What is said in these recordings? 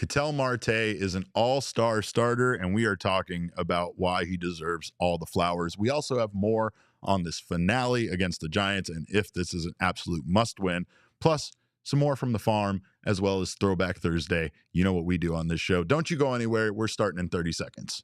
Ketel Marte is an all-star starter, and we are talking about why he deserves all the flowers. We also have more on this finale against the Giants and if this is an absolute must-win, plus some more from the farm, as well as Throwback Thursday. You know what we do on this show. Don't you go anywhere. We're starting in 30 seconds.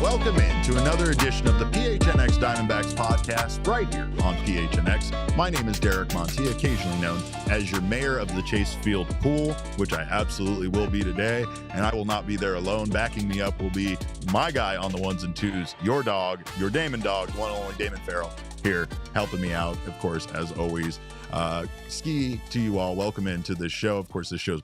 Welcome in to another edition of the PHNX Diamondbacks podcast right here on PHNX. My name is Derek Monte, occasionally known as your mayor of the Chase Field Pool, which I absolutely will be today, and I will not be there alone. Backing me up will be my guy on the ones and twos, your dog, your Damon dog, one and only Damon Farrell here helping me out, of course, as always. Ski to you all. Welcome into this show. Of course, this show is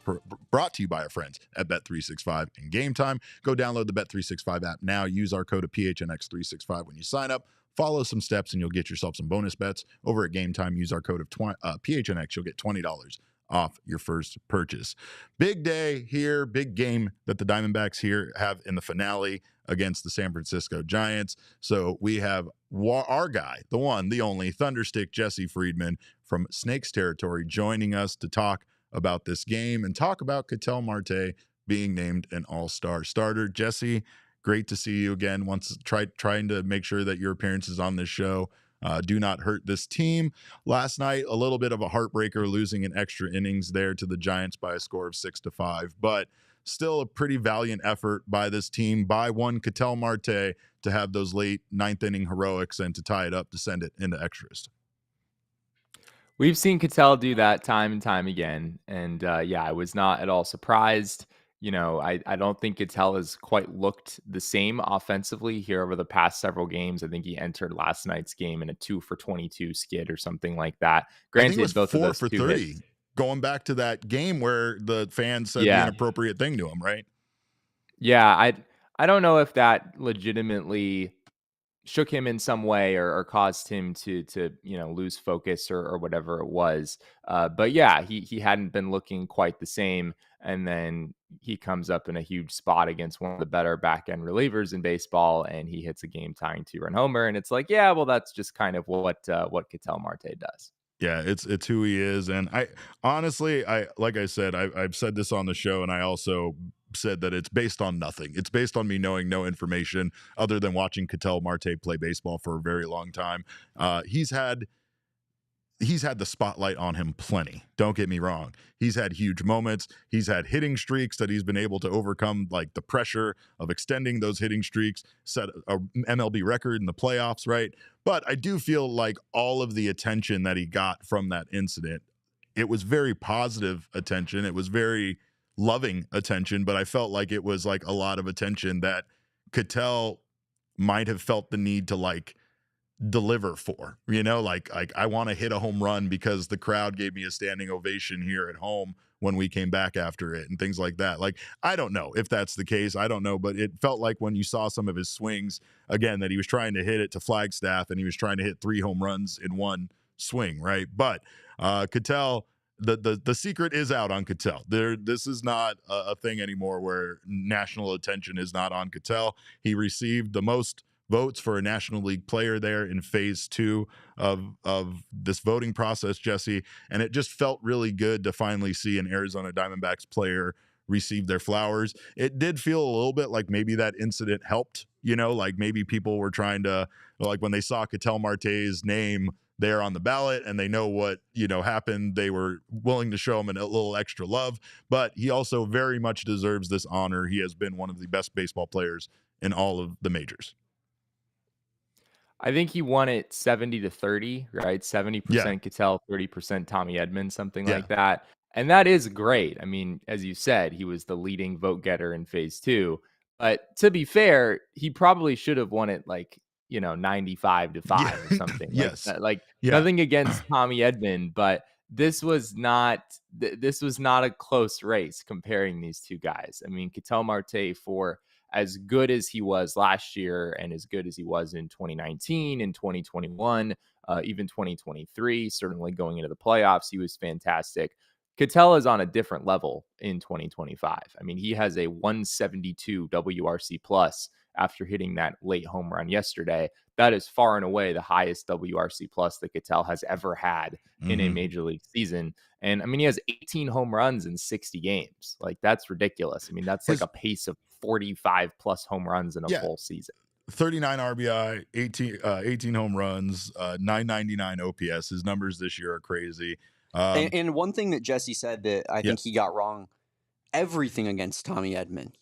brought to you by our friends at Bet365 and Game Time. Go download the Bet365 app now. Use our code of PHNX365 when you sign up. Follow some steps and you'll get yourself some bonus bets. Over at Game Time, use our code of PHNX. You'll get $20 off your first purchase. Big day here, big game that the Diamondbacks here have in the finale against the San Francisco Giants. So we have our guy, the one, the only, Thunderstick Jesse Friedman from Snakes Territory joining us to talk about this game and talk about Ketel Marte being named an all-star starter. Jesse, great to see you again. Trying to make sure that your appearances on this show do not hurt this team. Last night, a little bit of a heartbreaker, losing in extra innings there to the Giants by a score of 6-5, but still a pretty valiant effort by this team, by one Ketel Marte, to have those late ninth inning heroics and to tie it up to send it into extras. We've seen Ketel do that time and time again. And I was not at all surprised. You know, I don't think Ketel has quite looked the same offensively here over the past several games. I think he entered last night's game in a 2-for-22 skid or something like that. Granted, I think it was both 4 of those for 30. hits, Going back to that game where the fans said the inappropriate thing to him, right? Yeah, I don't know if that legitimately shook him in some way or caused him to lose focus or whatever it was. But yeah, he hadn't been looking quite the same. And then he comes up in a huge spot against one of the better back end relievers in baseball, and he hits a game tying 2-run homer. And it's like, yeah, well, that's just kind of what Ketel Marte does. Yeah, it's who he is. And I honestly, like I said, I've said this on the show, and I also said that it's based on nothing. It's based on me knowing no information other than watching Ketel Marte play baseball for a very long time. He's had the spotlight on him plenty. Don't get me wrong. He's had huge moments. He's had hitting streaks that he's been able to overcome, like the pressure of extending those hitting streaks, set a MLB record in the playoffs, right? But I do feel like all of the attention that he got from that incident, it was very positive attention. It was very loving attention, but I felt like it was like a lot of attention that Ketel might have felt the need to deliver for, like I want to hit a home run because the crowd gave me a standing ovation here at home when we came back after it and things like that. Like, I don't know if that's the case. I don't know, but it felt like when you saw some of his swings again, that he was trying to hit it to Flagstaff and he was trying to hit 3 home runs in one swing. Right. But Ketel, the secret is out on Ketel. This is not a thing anymore where national attention is not on Ketel. He received the most votes for a National League player there in phase 2 of this voting process, Jesse. And it just felt really good to finally see an Arizona Diamondbacks player receive their flowers. It did feel a little bit like maybe that incident helped, like maybe people were trying to, like when they saw Ketel Marte's name there on the ballot and they know what, happened, they were willing to show him a little extra love. But he also very much deserves this honor. He has been one of the best baseball players in all of the majors. I think he won it 70-30, right? 70% Ketel, 30% Tommy Edman, something like that. And that is great. I mean, as you said, he was the leading vote getter in phase 2. But to be fair, he probably should have won it like, 95-5 or Yeah. something like Yes. that. Like, Yeah. nothing against Tommy Edman, but this was not a close race comparing these two guys. I mean, Ketel Marte, for as good as he was last year and as good as he was in 2019 and 2021, even 2023, certainly going into the playoffs, he was fantastic. Ketel is on a different level in 2025. I mean, he has a 172 WRC plus after hitting that late home run yesterday. That is far and away the highest WRC plus that Ketel has ever had in a Hmm. major league season. And I mean, he has 18 home runs in 60 games. Like, that's ridiculous. I mean, that's like His a pace of 45 plus home runs in a Yeah, full season. 39 RBI, 18 home runs, 999 OPS. His numbers this year are crazy. And, Um, and one thing that Jesse said that I yeah, think he got wrong: everything against Tommy Edman.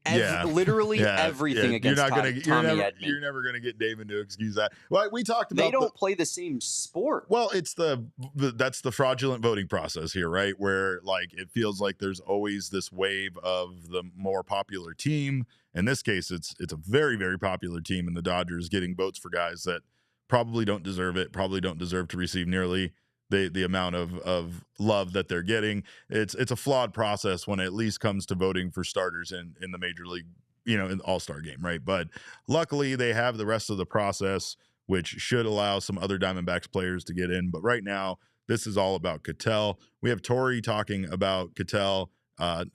yeah, Literally yeah. everything against Tommy Edman. You're never gonna get Damon to excuse that. Well, we talked They about the don't play the same sport. well, it's that's the fraudulent voting process here, right? Where like it feels like there's always this wave of the more popular team. In this case, it's a very very popular team, and the Dodgers getting votes for guys that probably don't deserve it, probably don't deserve to receive nearly the amount of love that they're getting. It's a flawed process when it at least comes to voting for starters in the major league, in the All-Star game, right? But luckily they have the rest of the process, which should allow some other Diamondbacks players to get in. But right now, this is all about Ketel. We have Tori talking about Ketel,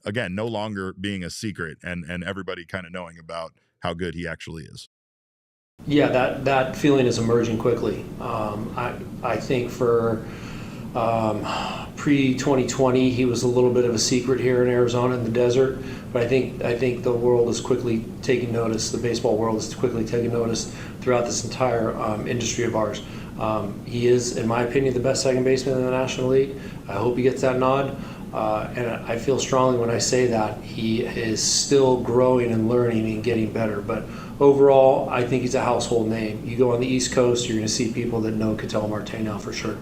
again, no longer being a secret, and everybody kind of knowing about how good he actually is. Yeah, that feeling is emerging quickly. I think for pre 2020, he was a little bit of a secret here in Arizona in the desert. But I think the world is quickly taking notice. The baseball world is quickly taking notice throughout this entire industry of ours. He is, in my opinion, the best second baseman in the National League. I hope he gets that nod. And I feel strongly when I say that. He is still growing and learning and getting better. But overall, I think he's a household name. You go on the East Coast, you're going to see people that know Ketel Marte now for sure.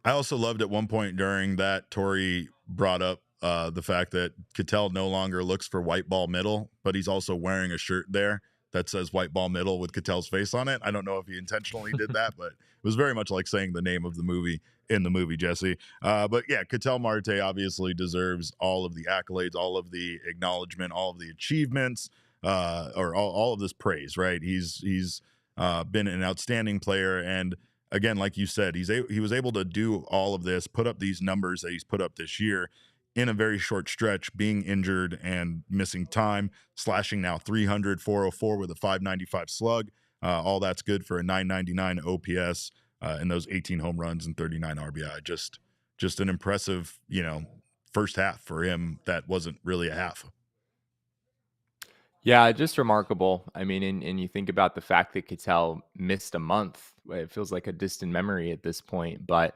I also loved at one point during that Tori brought up the fact that Ketel no longer looks for white ball middle, but he's also wearing a shirt there that says white ball middle with Ketel's face on it. I don't know if he intentionally did that, but it was very much like saying the name of the movie in the movie, Jesse. But yeah, Ketel Marte obviously deserves all of the accolades, all of the acknowledgement, all of the achievements, or all of this praise, right? He's been an outstanding player, and again, like you said, he was able to do all of this, put up these numbers that he's put up this year in a very short stretch, being injured and missing time, slashing now 300, 404 with a 595 slug. All that's good for a 999 OPS and those 18 home runs and 39 RBI. Just an impressive, first half for him that wasn't really a half. Yeah, just remarkable. I mean, and you think about the fact that Ketel missed a month. It feels like a distant memory at this point. But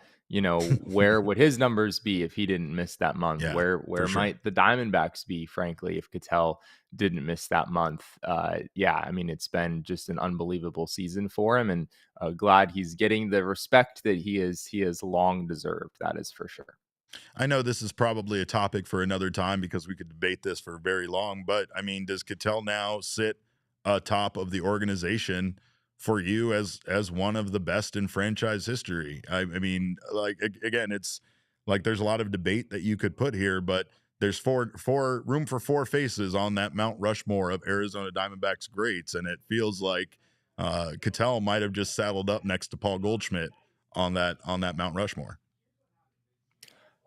where would his numbers be if he didn't miss that month? Yeah, Where for sure. might the Diamondbacks be, frankly, if Ketel didn't miss that month? Yeah, I mean, it's been just an unbelievable season for him, and glad he's getting the respect that he has long deserved. That is for sure. I know this is probably a topic for another time because we could debate this for very long, but I mean, does Ketel now sit atop of the organization for you as one of the best in franchise history? I mean, like again, it's like there's a lot of debate that you could put here, but there's four room for four faces on that Mount Rushmore of Arizona Diamondbacks greats, and it feels like Ketel might have just saddled up next to Paul Goldschmidt on that Mount Rushmore.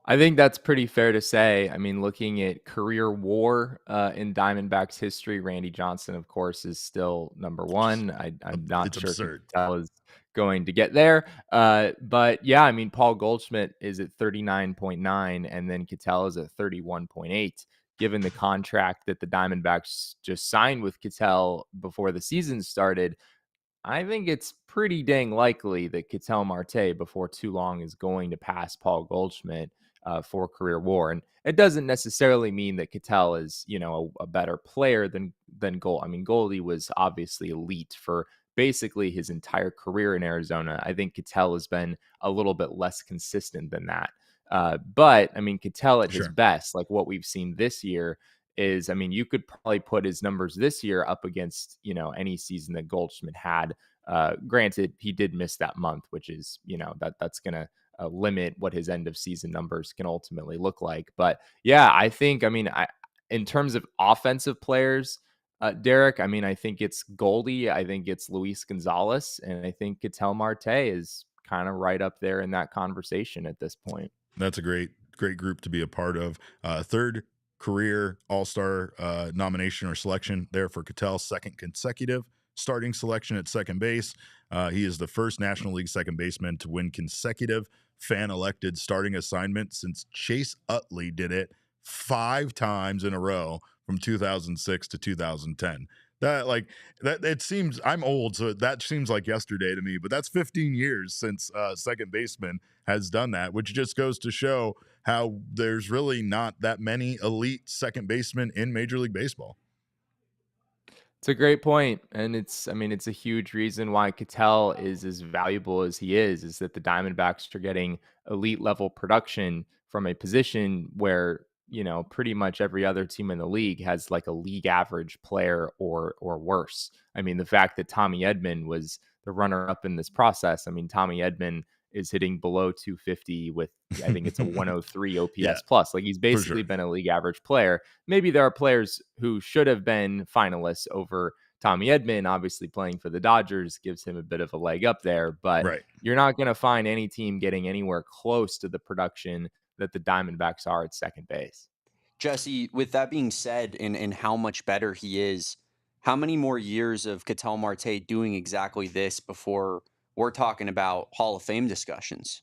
I think that's pretty fair to say. I mean, looking at career WAR in Diamondbacks history, Randy Johnson, of course, is still number Just one. I'm not it's sure if absurd. Ketel is going to get there. But yeah, I mean, Paul Goldschmidt is at 39.9, and then Ketel is at 31.8. Given the contract that the Diamondbacks just signed with Ketel before the season started, I think it's pretty dang likely that Ketel Marte before too long is going to pass Paul Goldschmidt for career WAR, and it doesn't necessarily mean that Ketel is a better player than Gold. I mean, Goldie was obviously elite for basically his entire career in Arizona. I think Ketel has been a little bit less consistent than that. But I mean, Ketel at his Sure. best, like what we've seen this year, is, I mean, you could probably put his numbers this year up against, any season that Goldschmidt had. Granted, he did miss that month, which is, that's going to limit what his end of season numbers can ultimately look like. But yeah, I think, in terms of offensive players, Derek, I mean, I think it's Goldie, I think it's Luis Gonzalez, and I think Ketel Marte is kind of right up there in that conversation at this point. That's a great group to be a part of. Third career All-Star nomination or selection there for Ketel, second consecutive starting selection at second base. He is the first National League second baseman to win consecutive fan-elected starting assignment since Chase Utley did it 5 times in a row from 2006 to 2010. That it seems, I'm old, so that seems like yesterday to me, but that's 15 years since second baseman has done that, which just goes to show how there's really not that many elite second basemen in Major League Baseball. It's a great point, and it's a huge reason why Ketel is as valuable as he is that the Diamondbacks are getting elite level production from a position where, pretty much every other team in the league has like a league average player or worse. I mean, the fact that Tommy Edman was the runner up in this process, I mean, Tommy Edman is hitting below 250 with, I think it's a 103 OPS Yeah, plus. Like, he's basically been a league average player. Maybe there are players who should have been finalists over Tommy Edman. Obviously, playing for the Dodgers gives him a bit of a leg up there, but you're not going to find any team getting anywhere close to the production that the Diamondbacks are at second base. Jesse, with that being said, and how much better he is, how many more years of Ketel Marte doing exactly this before we're talking about Hall of Fame discussions?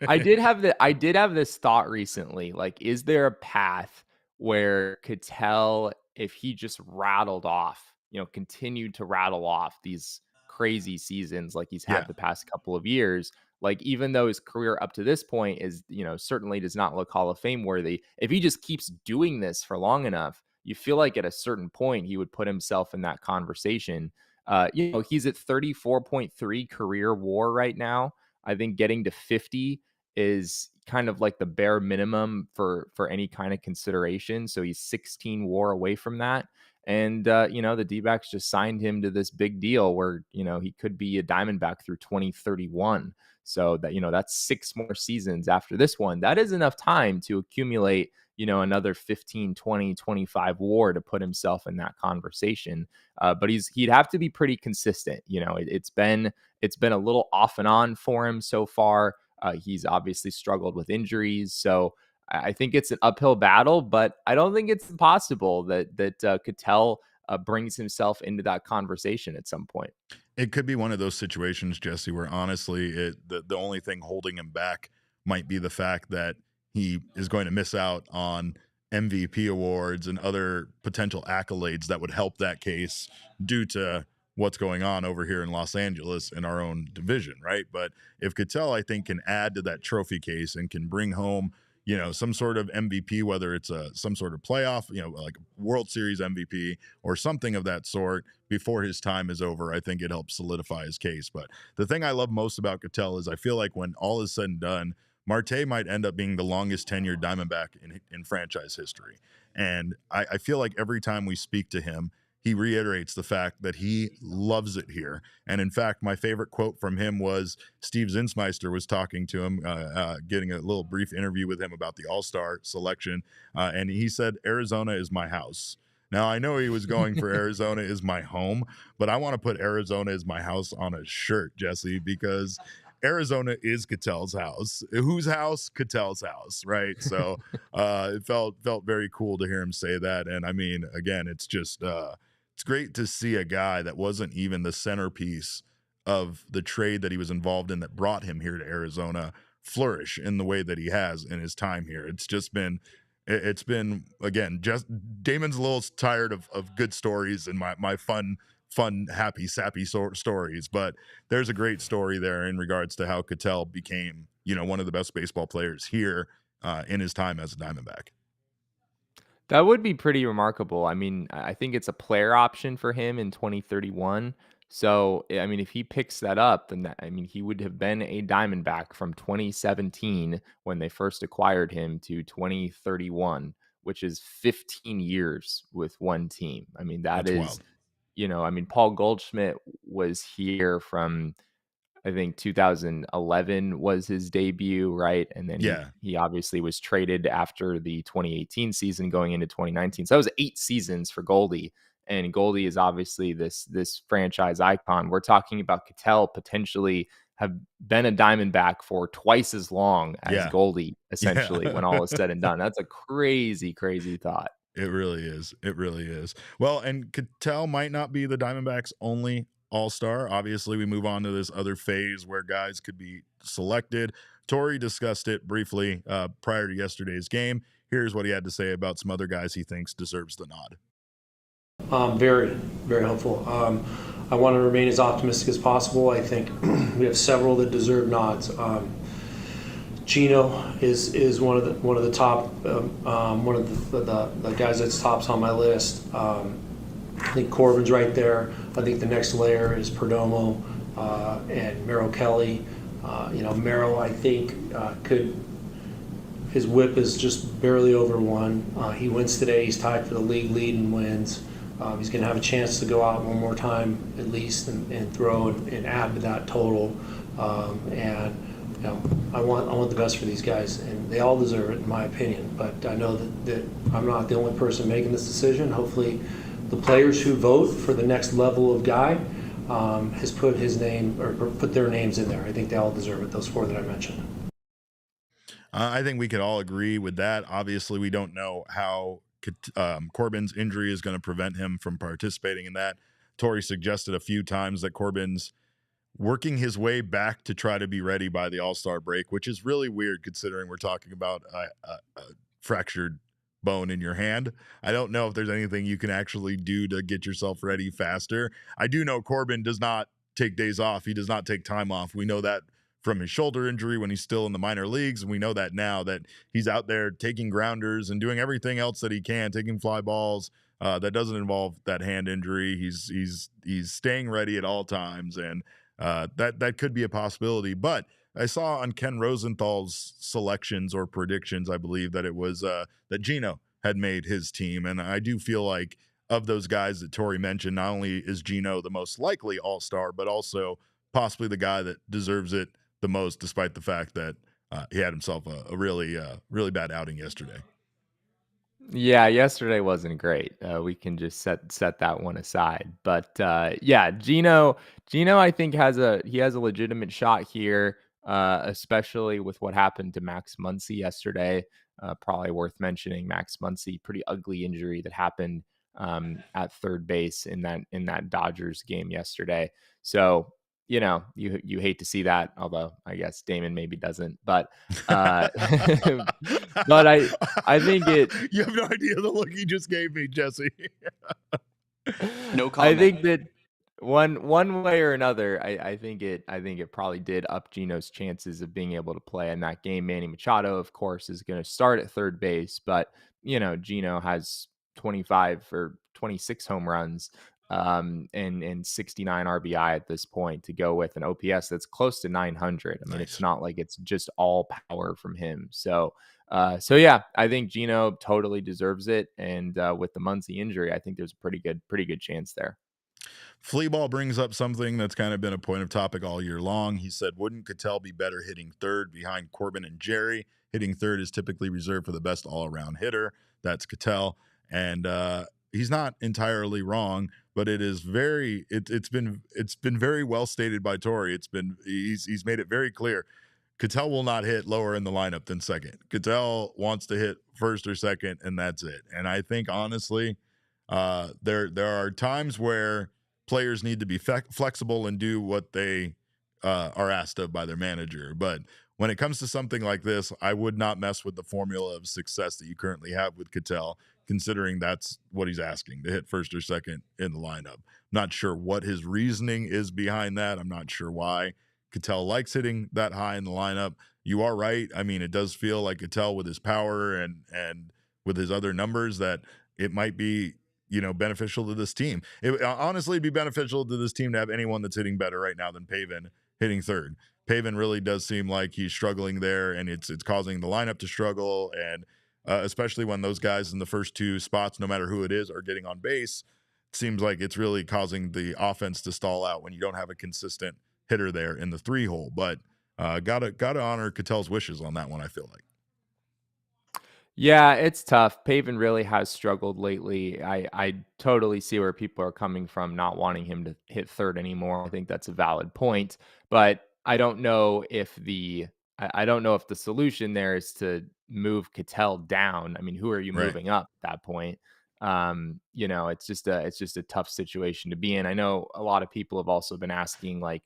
I did have this thought recently. Like, is there a path where Ketel, if he just rattled off, continued to rattle off these crazy seasons like he's had the past couple of years, like, even though his career up to this point is, certainly does not look Hall of Fame worthy, if he just keeps doing this for long enough, you feel like at a certain point he would put himself in that conversation. He's at 34.3 career WAR right now. I think getting to 50 is kind of like the bare minimum for any kind of consideration. So he's 16 WAR away from that. And the Dbacks just signed him to this big deal where, he could be a Diamondback through 2031. So that, that's 6 more seasons after this one. That is enough time to accumulate, another 15, 20, 25 WAR to put himself in that conversation. But he'd have to be pretty consistent. It's been a little off and on for him so far. He's obviously struggled with injuries. So I think it's an uphill battle, but I don't think it's impossible that Ketel brings himself into that conversation at some point. It could be one of those situations, Jesse, where honestly, the only thing holding him back might be the fact that he is going to miss out on MVP awards and other potential accolades that would help that case due to what's going on over here in Los Angeles in our own division, right? But if Ketel, I think, can add to that trophy case and can bring home, some sort of MVP, whether it's some sort of playoff, like World Series MVP or something of that sort before his time is over, I think it helps solidify his case. But the thing I love most about Ketel is I feel like when all is said and done, Marte might end up being the longest tenured Diamondback in franchise history. And I feel like every time we speak to him, he reiterates the fact that he loves it here. And in fact, my favorite quote from him was Steve Zinsmeister was talking to him, getting a little brief interview with him about the All-Star selection. And he said, "Arizona is my house." Now, I know he was going for Arizona is my home, but I want to put Arizona is my house on a shirt, Jesse, because Arizona is Ketel's house. Whose house? Ketel's house, right? So it felt very cool to hear him say that. And I mean, again, it's just it's great to see a guy that wasn't even the centerpiece of the trade that he was involved in that brought him here to Arizona flourish in the way that he has in his time here. It's been again, just Damon's a little tired of good stories and my fun, happy, sappy stories, but there's a great story there in regards to how Ketel became, one of the best baseball players here in his time as a Diamondback. That would be pretty remarkable. I mean, I think it's a player option for him in 2031. So, I mean, if he picks that up, then he would have been a Diamondback from 2017 when they first acquired him to 2031, which is 15 years with one team. I mean, that That's is, wild. I mean, Paul Goldschmidt was here from, I think 2011 was his debut, right? And then he Yeah. he obviously was traded after the 2018 season going into 2019. So that was 8 seasons for Goldie. And Goldie is obviously this franchise icon. We're talking about Ketel potentially have been a Diamondback for twice as long as Yeah. Goldie, essentially, Yeah. when all is said and done. That's a crazy, crazy thought. It really is. It really is. Well, and Ketel might not be the Diamondbacks' only all-star. Obviously, we move on to this other phase where guys could be selected. Torey discussed it briefly prior to yesterday's game. Here's what he had to say about some other guys he thinks deserves the nod. Very, very hopeful. I want to remain as optimistic as possible. I think we have several that deserve nods. Gino is one of the top, one of the guys that's tops on my list. I think Corbin's right there. I think the next layer is Perdomo and Merrill Kelly. Merrill, I think, his whip is just barely over 1. He wins today. He's tied for the league lead in wins. He's going to have a chance to go out one more time at least and throw and add to that total. I want the best for these guys, and they all deserve it, in my opinion. But I know that I'm not the only person making this decision. Hopefully, the players who vote for the next level of guy has put his name or put their names in there. I think they all deserve it. Those 4 that I mentioned. I think we could all agree with that. Obviously, we don't know how Corbin's injury is going to prevent him from participating in that. Torey suggested a few times that Corbin's working his way back to try to be ready by the All-Star break, which is really weird considering we're talking about a fractured bone in your hand. I don't know if there's anything you can actually do to get yourself ready faster. I do know Corbin does not take days off. He does not take time off. We know that from his shoulder injury when he's still in the minor leagues, and we know that now that he's out there taking grounders and doing everything else that he can, taking fly balls that doesn't involve that hand injury. He's staying ready at all times, and that could be a possibility. But I saw on Ken Rosenthal's selections or predictions, I believe, that it was that Gino had made his team, and I do feel like of those guys that Torey mentioned, not only is Gino the most likely all-star, but also possibly the guy that deserves it the most, despite the fact that he had himself a really bad outing yesterday. Yeah, yesterday wasn't great. We can just set that one aside. But yeah, Gino, I think has a legitimate shot here, especially with what happened to Max Muncy yesterday. Probably worth mentioning Max Muncy, pretty ugly injury that happened at third base in that Dodgers game yesterday. So you hate to see that, although I guess Damon maybe doesn't. But but I think it. You have no idea the look he just gave me, Jesse. No comment. I think that one way or another, I think it probably did up Gino's chances of being able to play in that game. Manny Machado, of course, is going to start at third base, but Gino has 25 or 26 home runs and 69 RBI at this point to go with an OPS that's close to 900. I mean, Nice. It's not like it's just all power from him. So yeah, I think Gino totally deserves it. And with the Muncy injury, I think there's a pretty good chance there. Fleaball brings up something that's kind of been a point of topic all year long. He said, wouldn't Ketel be better hitting third behind Corbin and Jerry? Hitting third is typically reserved for the best all-around hitter. That's Ketel. And he's not entirely wrong, but it is it's been very well stated by Torey. He's made it very clear. Ketel will not hit lower in the lineup than second. Ketel wants to hit first or second, and that's it. And I think honestly, there are times where players need to be flexible and do what they are asked of by their manager. But when it comes to something like this, I would not mess with the formula of success that you currently have with Ketel, considering that's what he's asking, to hit first or second in the lineup. Not sure what his reasoning is behind that. I'm not sure why Ketel likes hitting that high in the lineup. You are right. I mean, it does feel like Ketel with his power and with his other numbers that it might be beneficial to this team. Honestly, it'd be beneficial to this team to have anyone that's hitting better right now than Pavin hitting third. Pavin really does seem like he's struggling there, and it's causing the lineup to struggle. And especially when those guys in the first two spots, no matter who it is, are getting on base. It seems like it's really causing the offense to stall out when you don't have a consistent hitter there in the 3-hole. But gotta honor Ketel's wishes on that one, I feel like. Yeah, it's tough. Pavin really has struggled lately. I totally see where people are coming from, not wanting him to hit third anymore. I think that's a valid point, but I don't know if I don't know if the solution there is to move Ketel down. I mean, who are you Right. moving up at that point? It's just a tough situation to be in. I know a lot of people have also been asking, like,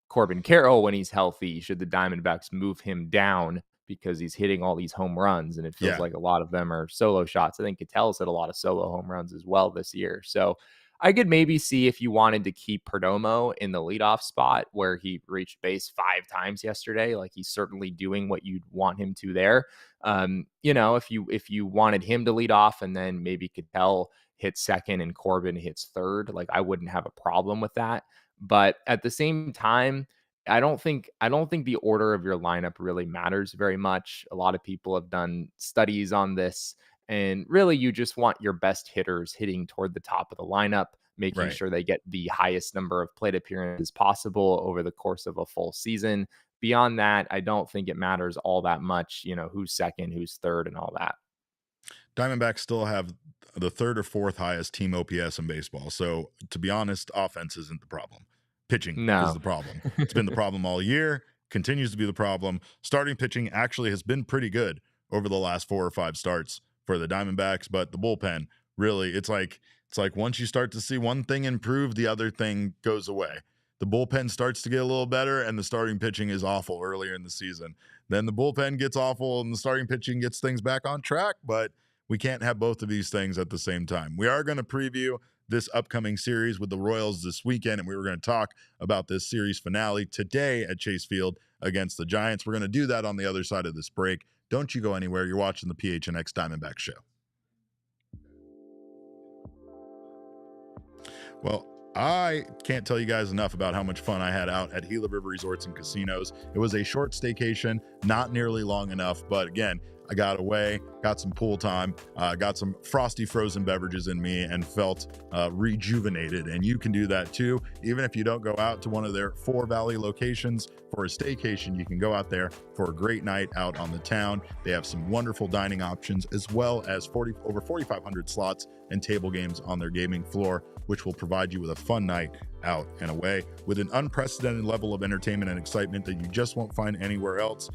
Corbin Carroll, when he's healthy, should the Diamondbacks move him down because he's hitting all these home runs, and it feels Yeah. like a lot of them are solo shots. I think Ketel's hit a lot of solo home runs as well this year. So I could maybe see if you wanted to keep Perdomo in the leadoff spot where he reached base 5 times yesterday. Like, he's certainly doing what you'd want him to there. If you wanted him to lead off and then maybe Ketel hits second and Corbin hits third, like, I wouldn't have a problem with that. But at the same time, I don't think the order of your lineup really matters very much. A lot of people have done studies on this, and really you just want your best hitters hitting toward the top of the lineup, making Right. sure they get the highest number of plate appearances possible over the course of a full season. Beyond that, I don't think it matters all that much, who's second, who's third, and all that. Diamondbacks still have the third or fourth highest team OPS in baseball. So, to be honest, offense isn't the problem. Pitching is the No. problem. It's been the problem all year, continues to be the problem. Starting pitching actually has been pretty good over the last 4 or 5 starts for the Diamondbacks, but the bullpen really, it's like once you start to see one thing improve, the other thing goes away. The bullpen starts to get a little better, and the starting pitching is awful earlier in the season. Then the bullpen gets awful, and the starting pitching gets things back on track, but we can't have both of these things at the same time. We are going to preview this upcoming series with the Royals this weekend, and we were going to talk about this series finale today at Chase Field against the Giants. We're going to do that on the other side of this break. Don't you go anywhere. You're watching the PHNX Diamondbacks show. Well, I can't tell you guys enough about how much fun I had out at Gila River Resorts and Casinos. It was a short staycation, not nearly long enough, but again, I got away, got some pool time, got some frosty frozen beverages in me, and felt rejuvenated. And you can do that too. Even if you don't go out to one of their 4 Valley locations for a staycation, you can go out there for a great night out on the town. They have some wonderful dining options, as well as over 4,500 slots and table games on their gaming floor, which will provide you with a fun night out and away with an unprecedented level of entertainment and excitement that you just won't find anywhere else.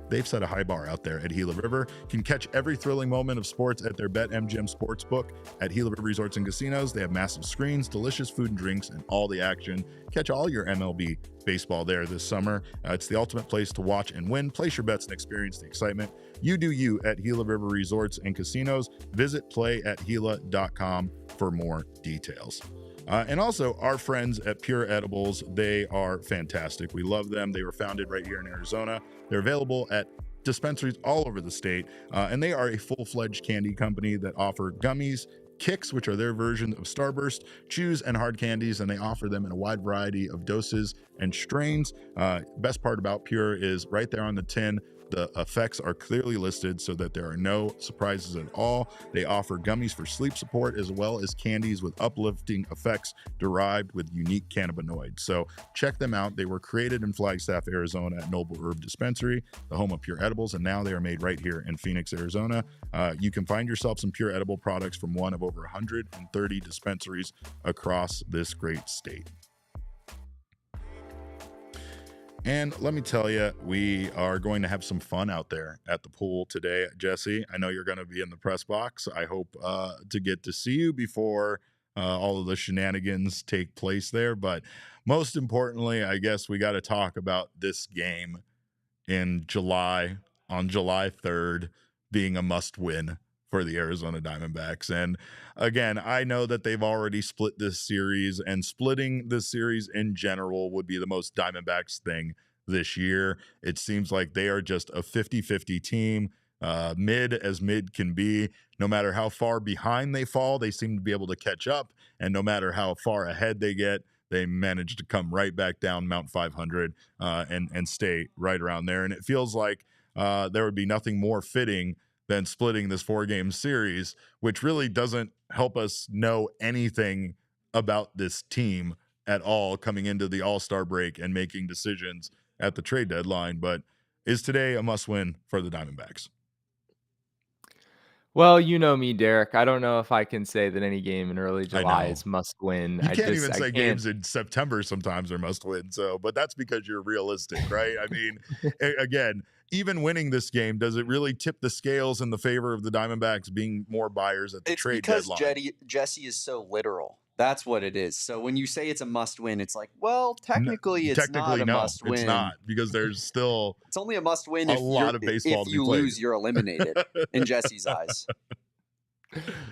They've set a high bar out there at Gila River. You can catch every thrilling moment of sports at their BetMGM Sportsbook at Gila River Resorts and Casinos. They have massive screens, delicious food and drinks, and all the action. Catch all your MLB baseball there this summer. It's the ultimate place to watch and win. Place your bets and experience the excitement. You do you at Gila River Resorts and Casinos. Visit playathila.com for more details. And also our friends at Pure Edibles, they are fantastic. We love them. They were founded right here in Arizona. They're available at dispensaries all over the state, and they are a full-fledged candy company that offer gummies, kicks, which are their version of Starburst, chews, and hard candies, and they offer them in a wide variety of doses and strains. Best part about Pure is right there on the tin, the effects are clearly listed so that there are no surprises at all. They offer gummies for sleep support, as well as candies with uplifting effects derived with unique cannabinoids. So check them out. They were created in Flagstaff, Arizona at Noble Herb Dispensary, the home of Pure Edibles, and now they are made right here in Phoenix, Arizona. You can find yourself some Pure Edible products from one of over 130 dispensaries across this great state. And let me tell you, we are going to have some fun out there at the pool today, Jesse. I know you're going to be in the press box. I hope to get to see you before all of the shenanigans take place there. But most importantly, I guess we got to talk about this game in July, on July 3rd, being a must win for the Arizona Diamondbacks. And again, I know that they've already split this series, and splitting this series in general would be the most Diamondbacks thing this year. It seems like they are just a 50-50 team, mid as mid can be. No matter how far behind they fall, they seem to be able to catch up. And no matter how far ahead they get, they manage to come right back down Mount 500 and stay right around there. And it feels like there would be nothing more fitting than splitting this 4-game series, which really doesn't help us know anything about this team at all coming into the All-Star break and making decisions at the trade deadline. But is today a must-win for the Diamondbacks? Well, you know me, Derek. I don't know if I can say that any game in early I July know. is must win. You can't even I say can't. games in September sometimes are must win. So, but that's because you're realistic, right? I mean, again, even winning this game, does it really tip the scales in the favor of the Diamondbacks being more buyers at the It's trade because deadline? Jesse is so literal. That's what it is. So when you say it's a must win, it's like, well, technically it's not a No, must it's not, win. because there's still It's only a must win a lot of baseball if to be you played. lose, you're eliminated in Jesse's eyes.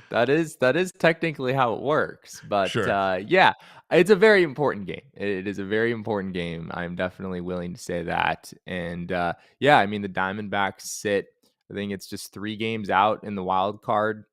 That is technically how it works, but Sure. yeah, it's a very important game. It is a very important game. I'm definitely willing to say that. And yeah, I mean the Diamondbacks sit. I think it's just 3 games out in the wild card,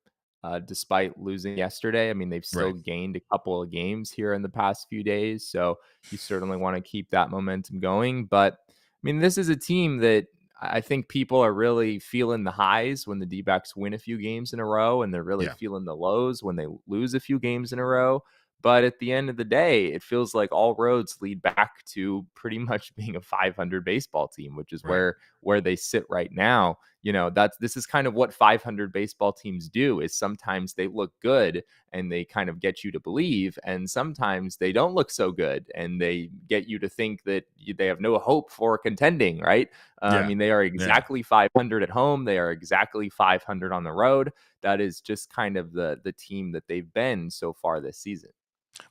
despite losing yesterday. I mean they've still Right. gained a couple of games here in the past few days, so you certainly want to keep that momentum going. But I mean this is a team that I think people are really feeling the highs when the D-backs win a few games in a row, and they're really Yeah. feeling the lows when they lose a few games in a row. But at the end of the day, it feels like all roads lead back to pretty much being a 500 baseball team, which is Right. where they sit right now. You know, this is kind of what 500 baseball teams do, is sometimes they look good and they kind of get you to believe, and sometimes they don't look so good and they get you to think that they have no hope for contending, right? I Yeah. mean, they are Yeah. exactly 500 at home. They are exactly 500 on the road. That is just kind of the team that they've been so far this season.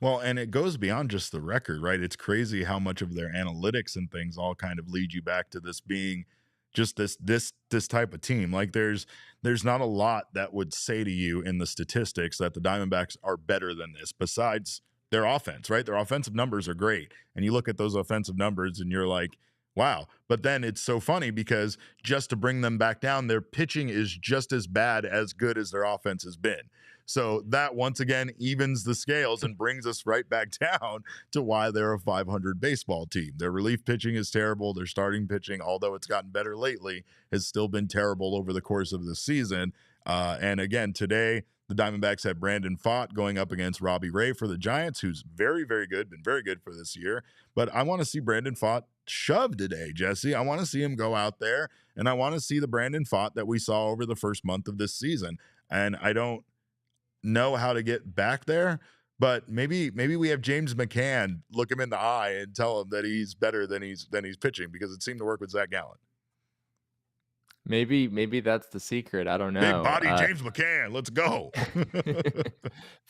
Well, and it goes beyond just the record, right? It's crazy how much of their analytics and things all kind of lead you back to this being just this type of team. Like there's not a lot that would say to you in the statistics that the Diamondbacks are better than this besides their offense, right? Their offensive numbers are great. And you look at those offensive numbers and you're like, wow. But then it's so funny because just to bring them back down, their pitching is just as bad as good as their offense has been. So that once again evens the scales and brings us right back down to why they're a 500 baseball team. Their relief pitching is terrible. Their starting pitching, although it's gotten better lately, has still been terrible over the course of the season. And again, today, the Diamondbacks had Brandon Pfaadt going up against Robbie Ray for the Giants, who's very, very good, been very good for this year. But I want to see Brandon Pfaadt shove today, Jesse. I want to see him go out there, and I want to see the Brandon Pfaadt that we saw over the first month of this season. And I don't know how to get back there, but maybe we have James McCann look him in the eye and tell him that he's better than he's pitching, because it seemed to work with Zach Gallen. Maybe that's the secret. I don't Big know. body James McCann, let's go.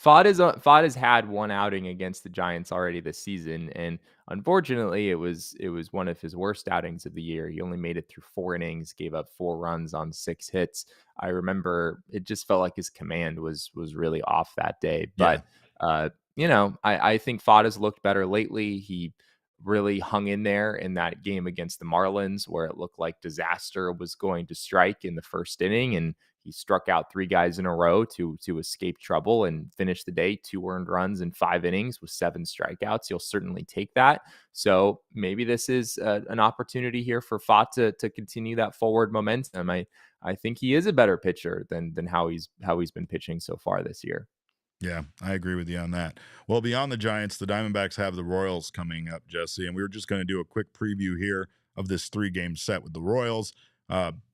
Pfaadt has had one outing against the Giants already this season, and unfortunately, it was one of his worst outings of the year. He only made it through 4 innings, gave up 4 runs on 6 hits. I remember it just felt like his command was really off that day. But you know, I think Pfaadt has looked better lately. He really hung in there in that game against the Marlins, where it looked like disaster was going to strike in the first inning, and he struck out 3 guys in a row to escape trouble and finish the day 2 earned runs in 5 innings with 7 strikeouts. You'll certainly take that. So maybe this is an opportunity here for Pfaadt to continue that forward momentum. I think he is a better pitcher than how he's been pitching so far this year. Yeah, I agree with you on that. Well, beyond the Giants, the Diamondbacks have the Royals coming up, Jesse, and we were just going to do a quick preview here of this 3-game set with the Royals,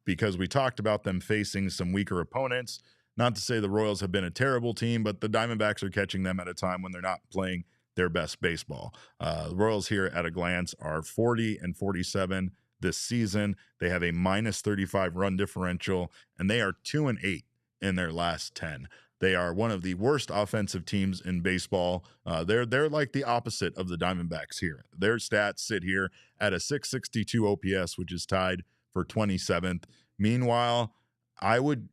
because we talked about them facing some weaker opponents. Not to say the Royals have been a terrible team, but the Diamondbacks are catching them at a time when they're not playing their best baseball. The Royals here at a glance are 40-47 this season. They have a -35 run differential, and they are 2-8 in their last 10. They are one of the worst offensive teams in baseball. They're like the opposite of the Diamondbacks here. Their stats sit here at a 662 OPS, which is tied for 27th. Meanwhile, I would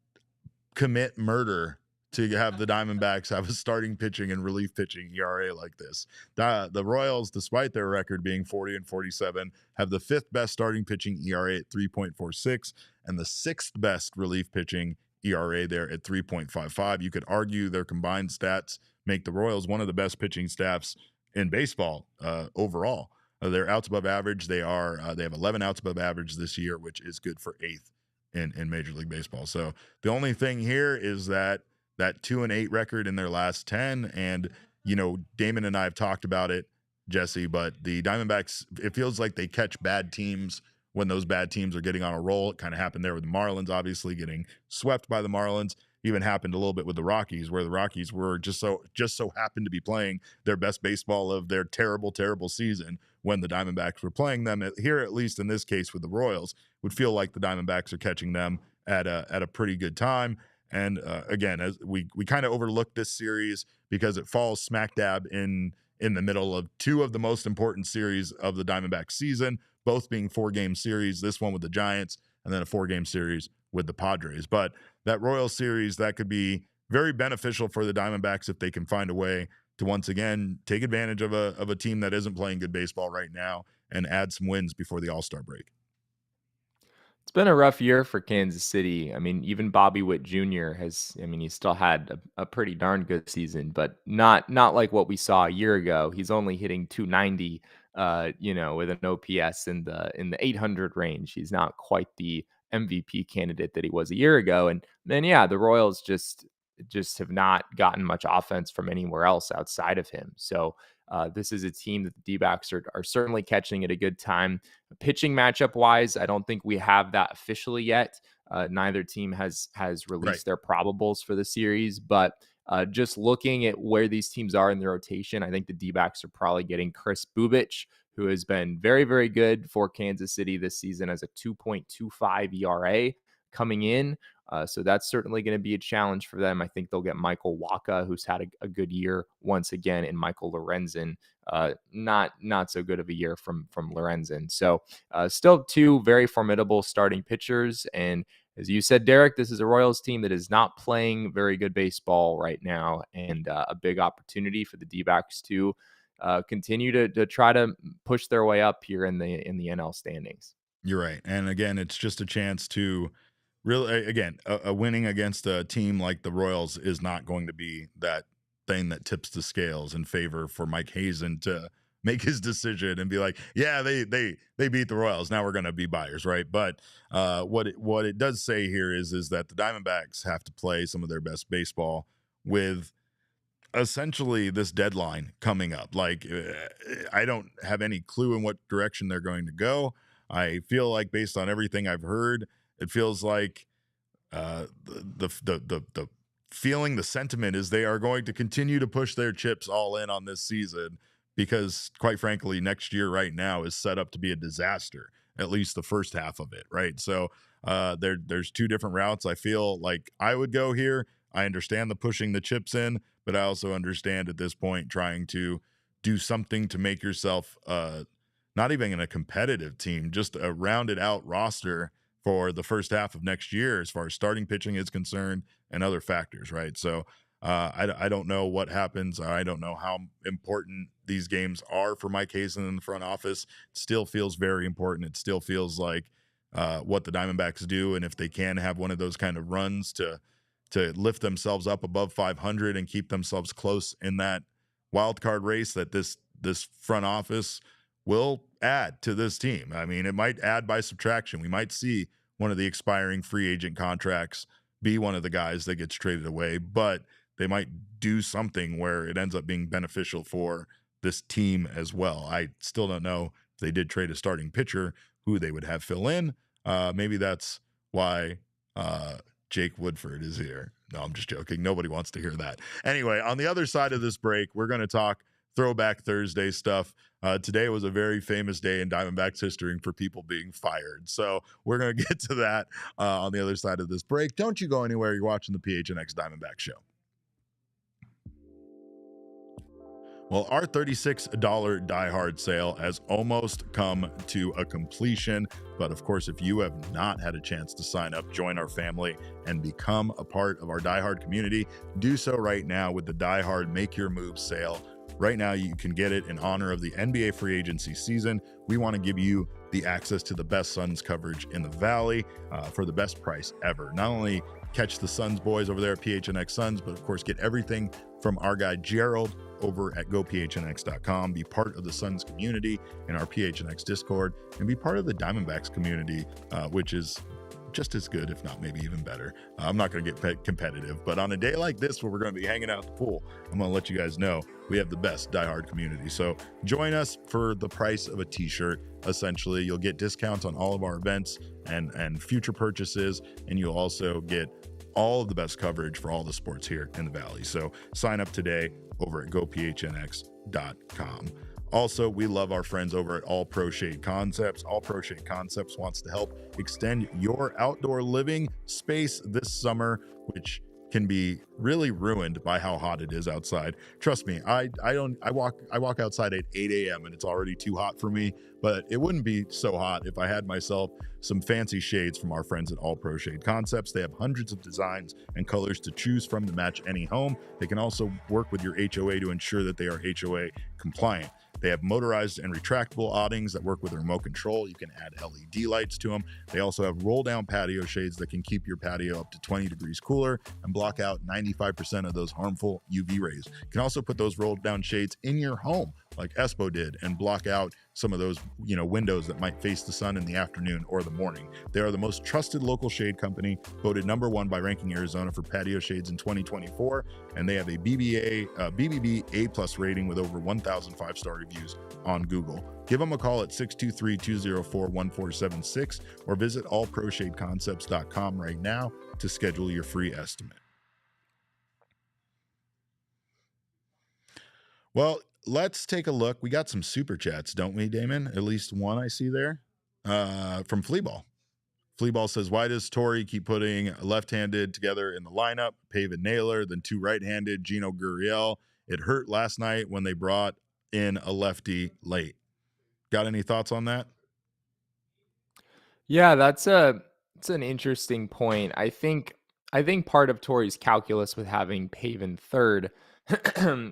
commit murder to have the Diamondbacks have a starting pitching and relief pitching ERA like this. The Royals, despite their record being 40-47, have the 5th best starting pitching ERA at 3.46 and the 6th best relief pitching ERA there at 3.55. You could argue their combined stats make the Royals one of the best pitching staffs in baseball overall. They're outs above average. They have 11 outs above average this year, which is good for 8th in Major League Baseball. So the only thing here is that 2-8 record in their last 10. And, Damon and I have talked about it, Jesse, but the Diamondbacks, it feels like they catch bad teams when those bad teams are getting on a roll. It kind of happened there with the Marlins, obviously getting swept by the Marlins. Even happened a little bit with the Rockies, where the Rockies were just so happened to be playing their best baseball of their terrible season when the Diamondbacks were playing them. Here, at least in this case with the Royals, would feel like the Diamondbacks are catching them at a pretty good time. And again, as we kind of overlooked this series because it falls smack dab in the middle of two of the most important series of the Diamondbacks season, both being 4-game series. This one with the Giants, and then a 4-game series with the Padres. But that Royals series, that could be very beneficial for the Diamondbacks if they can find a way to once again take advantage of a team that isn't playing good baseball right now and add some wins before the All-Star break. It's been a rough year for Kansas City. I mean, even Bobby Witt Jr. he still had a pretty darn good season, but not like what we saw a year ago. He's only hitting 290, with an OPS in the 800 range. He's not quite the MVP candidate that he was a year ago. And then, the Royals just have not gotten much offense from anywhere else outside of him. So this is a team that the Dbacks are certainly catching at a good time. Pitching matchup wise, I don't think we have that officially yet. Neither team has released their probables for the series, but just looking at where these teams are in the rotation, I think the Dbacks are probably getting Kris Bubic, who has been very, very good for Kansas City this season as a 2.25 ERA coming in. So that's certainly going to be a challenge for them. I think they'll get Michael Wacha, who's had a good year once again, and Michael Lorenzen, not so good of a year from Lorenzen. So still two very formidable starting pitchers. And as you said, Derek, this is a Royals team that is not playing very good baseball right now, and a big opportunity for the Dbacks to continue to try to push their way up here in the NL standings. You're right. And again, it's just a chance to really, again, a winning against a team like the Royals is not going to be that thing that tips the scales in favor for Mike Hazen to make his decision and be like, yeah, they beat the Royals. Now we're going to be buyers, right? But what it does say here is that the Diamondbacks have to play some of their best baseball with essentially this deadline coming up. Like, I don't have any clue in what direction they're going to go. I feel like based on everything I've heard, it feels like the feeling, the sentiment is they are going to continue to push their chips all in on this season because, quite frankly, next year right now is set up to be a disaster, at least the first half of it, right? So there's two different routes I feel like I would go here. I understand the pushing the chips in, but I also understand at this point trying to do something to make yourself not even in a competitive team, just a rounded out roster for the first half of next year as far as starting pitching is concerned and other factors, right? So I don't know what happens. I don't know how important these games are for Mike Hazen in the front office. It still feels very important. It still feels like what the Diamondbacks do, and if they can have one of those kind of runs to lift themselves up above 500 and keep themselves close in that wild card race, that this front office will add to this team. I mean, it might add by subtraction. We might see one of the expiring free agent contracts be one of the guys that gets traded away, but they might do something where it ends up being beneficial for this team as well. I still don't know if they did trade a starting pitcher, who they would have fill in. Maybe that's why Jake Woodford is here. No, I'm just joking. Nobody wants to hear that. Anyway, on the other side of this break, we're going to talk Throwback Thursday stuff. Today was a very famous day in Diamondbacks history for people being fired. So we're going to get to that on the other side of this break. Don't you go anywhere. You're watching the PHNX Diamondback Show. Well, our $36 Die Hard sale has almost come to a completion. But of course, if you have not had a chance to sign up, join our family, and become a part of our Die Hard community, do so right now with the Die Hard Make Your Move sale. Right now, you can get it in honor of the NBA free agency season. We want to give you the access to the best Suns coverage in the Valley for the best price ever. Not only catch the Suns boys over there at PHNX Suns, but of course, get everything from our guy Gerald over at gophnx.com. Be part of the Suns community in our PHNX Discord, and be part of the Diamondbacks community, which is just as good, if not maybe even better. I'm not going to get competitive, but on a day like this where we're going to be hanging out at the pool, I'm going to let you guys know we have the best diehard community. So join us for the price of a t-shirt. Essentially, you'll get discounts on all of our events and future purchases, and you'll also get all of the best coverage for all the sports here in the Valley. So sign up today over at gophnx.com. Also, we love our friends over at All Pro Shade Concepts. All Pro Shade Concepts wants to help extend your outdoor living space this summer, which can be really ruined by how hot it is outside. Trust me, I walk outside at 8 a.m. and it's already too hot for me, but it wouldn't be so hot if I had myself some fancy shades from our friends at All Pro Shade Concepts. They have hundreds of designs and colors to choose from to match any home. They can also work with your HOA to ensure that they are HOA compliant. They have motorized and retractable awnings that work with remote control. You can add LED lights to them. They also have roll-down patio shades that can keep your patio up to 20 degrees cooler and block out 95% of those harmful UV rays. You can also put those rolled-down shades in your home, like Espo did, and block out some of those, windows that might face the sun in the afternoon or the morning. They are the most trusted local shade company, voted #1 by Ranking Arizona for patio shades in 2024, and they have a BBB A+ rating with over 1,000 5-star reviews on Google. Give them a call at 623-204-1476 or visit allproshadeconcepts.com right now to schedule your free estimate. Well, let's take a look. We got some super chats, don't we, Damon? At least one I see there from Fleaball. Fleaball says, why does Torrey keep putting left-handed together in the lineup? Pavin Naylor, then 2 right-handed, Gino Gurriel. It hurt last night when they brought in a lefty late. Got any thoughts on that? Yeah, that's an interesting point. I think part of Torrey's calculus with having Pavin third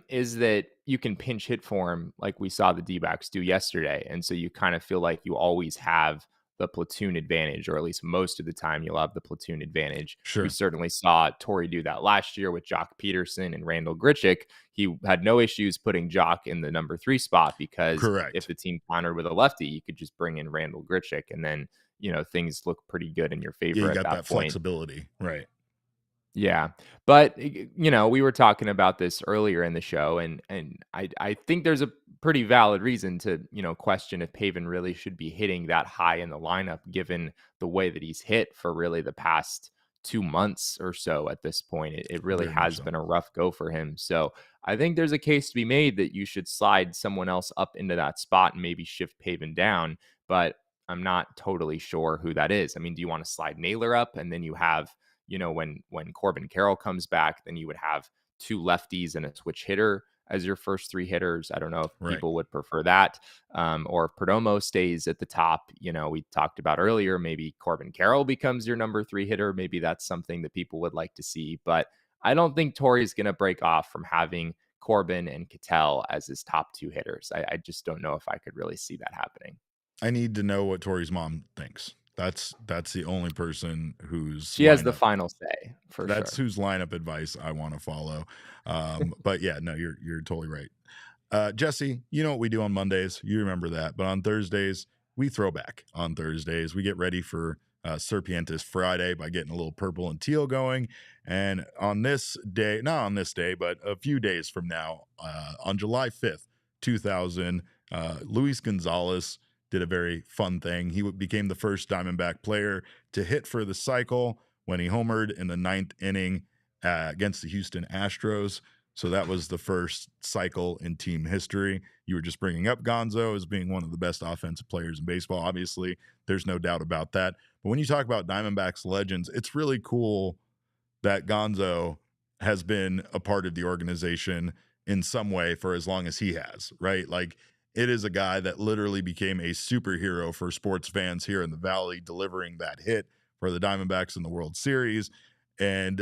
is that you can pinch hit for him like we saw the Dbacks do yesterday. And so you kind of feel like you always have the platoon advantage, or at least most of the time you'll have the platoon advantage. Sure. We certainly saw Torrey do that last year with Jock Peterson and Randall Grichuk. He had no issues putting Jock in the number 3 spot because Correct. If the team countered with a lefty, you could just bring in Randall Grichuk and then, things look pretty good in your favor. Yeah, you at got that point. flexibility. Right. Yeah. But, we were talking about this earlier in the show, and I think there's a pretty valid reason to, question if Pavin really should be hitting that high in the lineup, given the way that he's hit for really the past 2 months or so at this point. It really Very much has so. been a rough go for him. So I think there's a case to be made that you should slide someone else up into that spot and maybe shift Pavin down. But I'm not totally sure who that is. I mean, do you want to slide Naylor up and then you have, when Corbin Carroll comes back, then you would have 2 lefties and a switch hitter as your first 3 hitters. I don't know if people would prefer that. Or if Perdomo stays at the top, we talked about earlier, maybe Corbin Carroll becomes your number 3 hitter. Maybe that's something that people would like to see. But I don't think Torrey's going to break off from having Corbin and Ketel as his top 2 hitters. I just don't know if I could really see that happening. I need to know what Torrey's mom thinks. That's the only person whose she has the final say for that's sure. whose lineup advice I want to follow. But yeah, no, you're totally right. Jesse, you know what we do on Mondays? You remember that. But on Thursdays, we throw back. On Thursdays, we get ready for Serpientes Friday by getting a little purple and teal going. And on this day, not on this day, but a few days from now, on July 5th, 2000, Luis Gonzalez did a very fun thing. He became the first Diamondback player to hit for the cycle when he homered in the 9th inning against the Houston Astros. So that was the first cycle in team history. You were just bringing up Gonzo as being one of the best offensive players in baseball. Obviously, there's no doubt about that. But when you talk about Diamondbacks legends, it's really cool that Gonzo has been a part of the organization in some way for as long as he has, right? Like, it is a guy that literally became a superhero for sports fans here in the Valley, delivering that hit for the Diamondbacks in the World Series. And,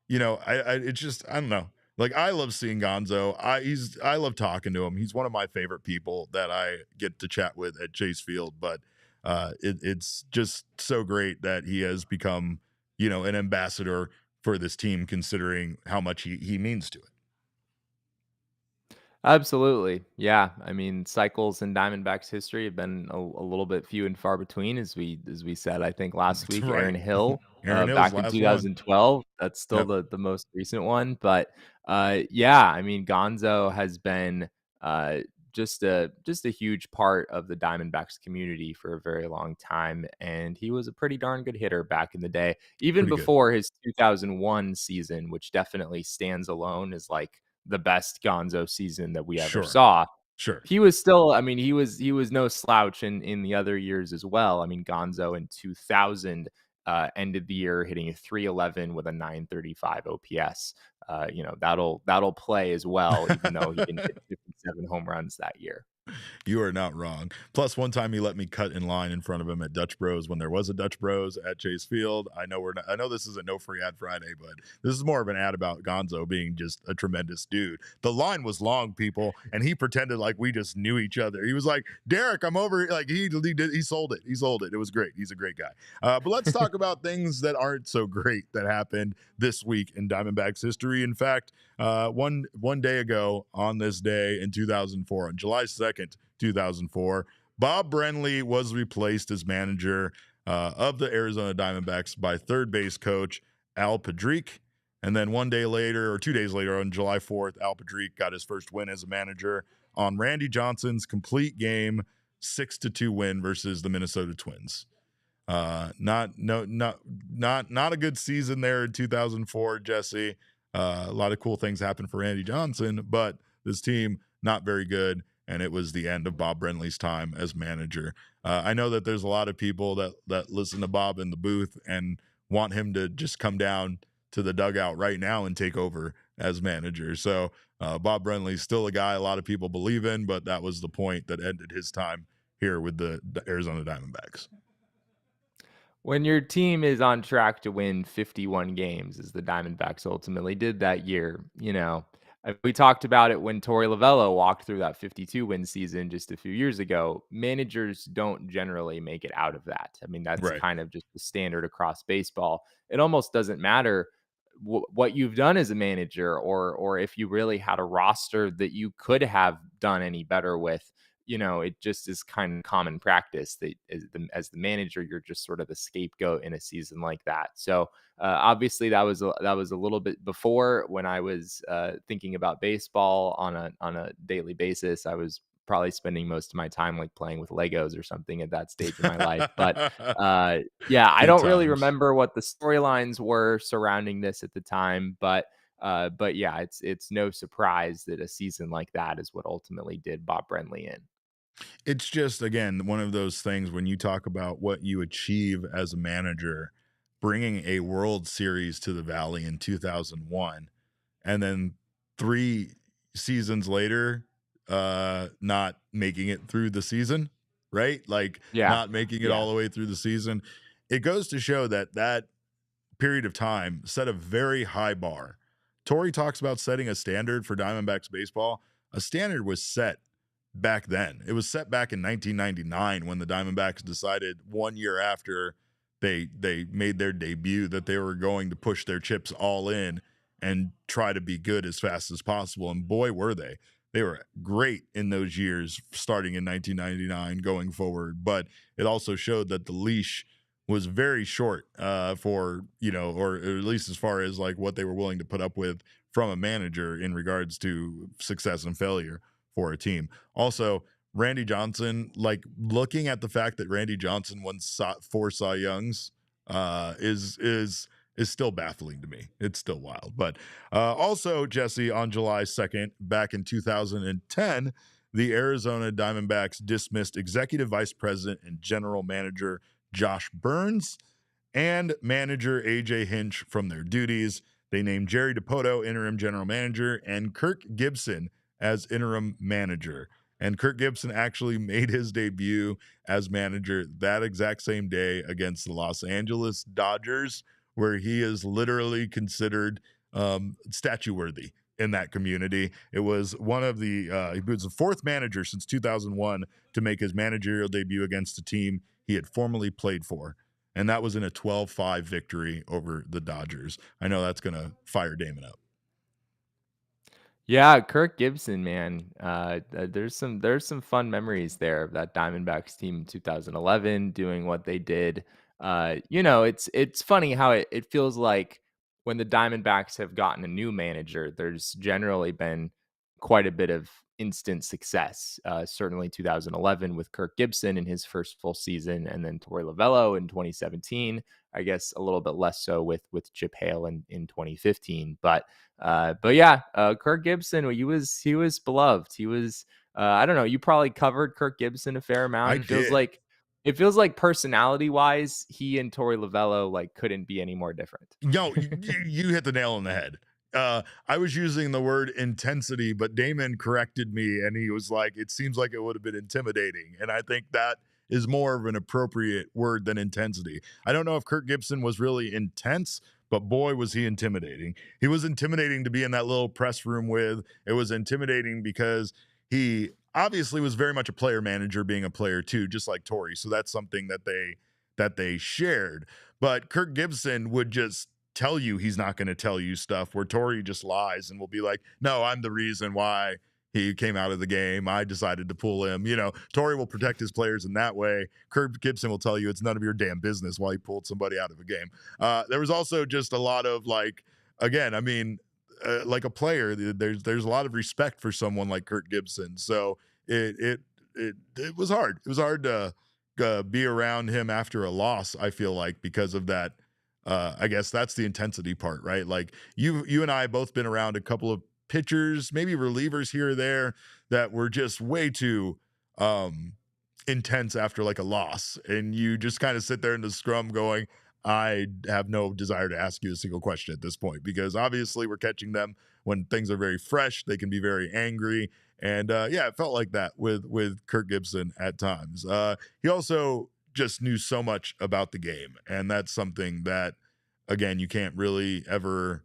it's just, I don't know. Like, I love seeing Gonzo. I love talking to him. He's one of my favorite people that I get to chat with at Chase Field. But it's just so great that he has become, an ambassador for this team, considering how much he means to it. Absolutely. Yeah. I mean, cycles in Diamondbacks history have been a little bit few and far between, as we said, I think last That's week. right. Aaron Hill, Aaron Hill's back in last one. 2012. That's still Yep. the most recent one. But yeah, I mean, Gonzo has been uh, just a huge part of the Diamondbacks community for a very long time, and he was a pretty darn good hitter back in the day, even Pretty good. before his 2001 season, which definitely stands alone as like the best Gonzo season that we ever Sure. saw. Sure. He was still, I mean, he was no slouch in the other years as well. I mean, Gonzo in 2000 ended the year hitting a 311 with a 935 OPS. That'll play as well, even though he didn't hit 57 home runs that year. You are not wrong. Plus, one time he let me cut in line in front of him at Dutch Bros when there was a Dutch Bros at Chase Field. I know we're not, I know this is a no free ad Friday, but this is more of an ad about Gonzo being just a tremendous dude. The line was long, people, and he pretended like we just knew each other. He was like, "Derek, I'm over." Like he sold it. He sold it. It was great. He's a great guy. But let's talk about things that aren't so great that happened this week in Diamondbacks history. In fact, one day ago on this day in 2004, on July 2nd, 2004, Bob Brenly was replaced as manager of the Arizona Diamondbacks by third base coach Al Padrique. And then 1 day later, or 2 days later, on July 4th, Al Padrique got his first win as a manager on Randy Johnson's complete game 6-2 win versus the Minnesota Twins. Not a good season there in 2004, Jesse. A lot of cool things happened for Randy Johnson, but this team not very good, and it was the end of Bob Brenly's time as manager. I know that there's a lot of people that listen to Bob in the booth and want him to just come down to the dugout right now and take over as manager. So Bob Brenly's still a guy a lot of people believe in, but that was the point that ended his time here with the Arizona Diamondbacks. When your team is on track to win 51 games, as the Diamondbacks ultimately did that year, we talked about it when Torey Lovullo walked through that 52 win season just a few years ago. Managers don't generally make it out of that. I mean, that's Right. kind of just the standard across baseball. It almost doesn't matter what you've done as a manager, or if you really had a roster that you could have done any better with. It just is kind of common practice that as the manager, you're just sort of the scapegoat in a season like that. So obviously that was a little bit before when I was thinking about baseball on a daily basis. I was probably spending most of my time like playing with Legos or something at that stage of my life. But yeah, I Good don't really times. remember what the storylines were surrounding this at the time, but yeah, it's no surprise that a season like that is what ultimately did Bob Brenly in. It's just, again, one of those things when you talk about what you achieve as a manager, bringing a World Series to the Valley in 2001, and then 3 seasons later, not making it through the season, right? Like Yeah, not making it yeah. all the way through the season. It goes to show that period of time set a very high bar. Torey talks about setting a standard for Diamondbacks baseball. A standard was set back then. It was set back in 1999 when the Diamondbacks decided 1 year after they made their debut that they were going to push their chips all in and try to be good as fast as possible. And boy, were they. They were great in those years starting in 1999 going forward. But it also showed that the leash was very short for, or at least as far as like what they were willing to put up with from a manager in regards to success and failure for a team. Also, Randy Johnson, like looking at the fact that Randy Johnson won 4 Youngs is still baffling to me. It's still wild. But also, Jesse, on July 2nd, back in 2010, the Arizona Diamondbacks dismissed executive vice president and general manager Josh Burns and manager AJ Hinch from their duties. They named Jerry Dipoto interim general manager and Kirk Gibson as interim manager. And Kirk Gibson actually made his debut as manager that exact same day against the Los Angeles Dodgers, where he is literally considered statue worthy in that community. It was he was the fourth manager since 2001 to make his managerial debut against a team he had formerly played for. And that was in a 12-5 victory over the Dodgers. I know that's going to fire Damon up. Yeah, Kirk Gibson, man. There's some fun memories there of that Diamondbacks team in 2011 doing what they did. It's funny how it feels like when the Diamondbacks have gotten a new manager, there's generally been quite a bit of instant success. Certainly 2011 with Kirk Gibson in his first full season, and then Torey Lovullo in 2017. I guess a little bit less so with Chip Hale in 2015, but yeah, Kirk Gibson, he was beloved. He was I don't know. You probably covered Kirk Gibson a fair amount. I did. It feels like personality wise, he and Torey Lovullo like couldn't be any more different. No, you hit the nail on the head. I was using the word intensity, but Damon corrected me and he was like, it seems like it would have been intimidating. And I think that is more of an appropriate word than intensity. I don't know if Kirk Gibson was really intense, but boy, was he intimidating. He was intimidating to be in that little press room with. It was intimidating because he obviously was very much a player manager, being a player too, just like Torey. So that's something that they shared. But Kirk Gibson would just tell you he's not going to tell you stuff, where Torey just lies and will be like, no, I'm the reason why he came out of the game. I decided to pull him. Torey will protect his players in that way. Kirk Gibson will tell you it's none of your damn business why he pulled somebody out of a game. There was also just a lot of again, I mean, like a player, there's a lot of respect for someone like Kirk Gibson. So it was hard. It was hard to be around him after a loss, I feel like, because of that. I guess that's the intensity part, right? Like you and I both been around a couple of pitchers, maybe relievers here or there, that were just way too intense after like a loss. And you just kind of sit there in the scrum going, I have no desire to ask you a single question at this point, because obviously we're catching them when things are very fresh. They can be very angry. And yeah, it felt like that with Kirk Gibson at times. He also just knew so much about the game, and that's something that, again, you can't really ever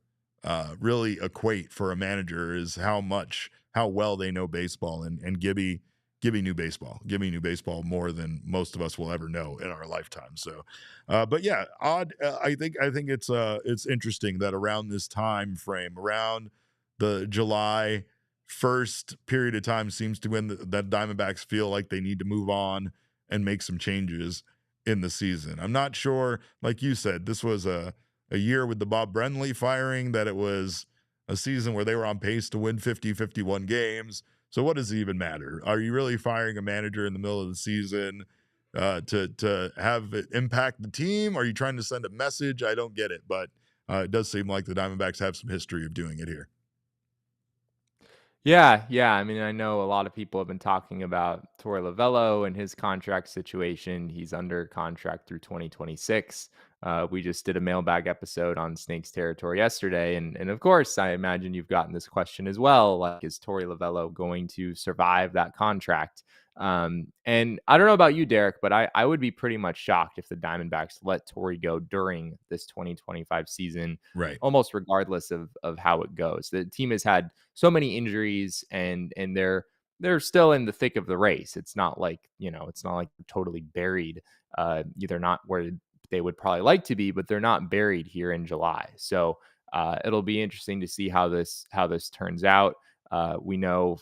really equate for a manager, is how well they know baseball. And Gibby knew baseball more than most of us will ever know in our lifetime. So but yeah, odd. I think it's interesting that around this time frame, around the July 1st period of time, seems to when that Diamondbacks feel like they need to move on and make some changes in the season. I'm not sure, like you said, this was a year with the Bob Brenly firing, that it was a season where they were on pace to win 51 games. So what does it even matter? Are you really firing a manager in the middle of the season to have it impact the team? Are you trying to send a message? I don't get it, but it does seem like the Diamondbacks have some history of doing it here. Yeah. I mean, I know a lot of people have been talking about Torey Lovullo and his contract situation. He's under contract through 2026. We just did a mailbag episode on Snakes territory yesterday. And of course, I imagine you've gotten this question as well. Like, is Torey Lovullo going to survive that contract? And I don't know about you, Derek, but I would be pretty much shocked if the Diamondbacks let Torey go during this 2025 season, Right. almost regardless of how it goes. The team has had so many injuries, and they're still in the thick of the race. It's not like they're totally buried. They're not where they would probably like to be, but they're not buried here in July. So it'll be interesting to see how this turns out. We know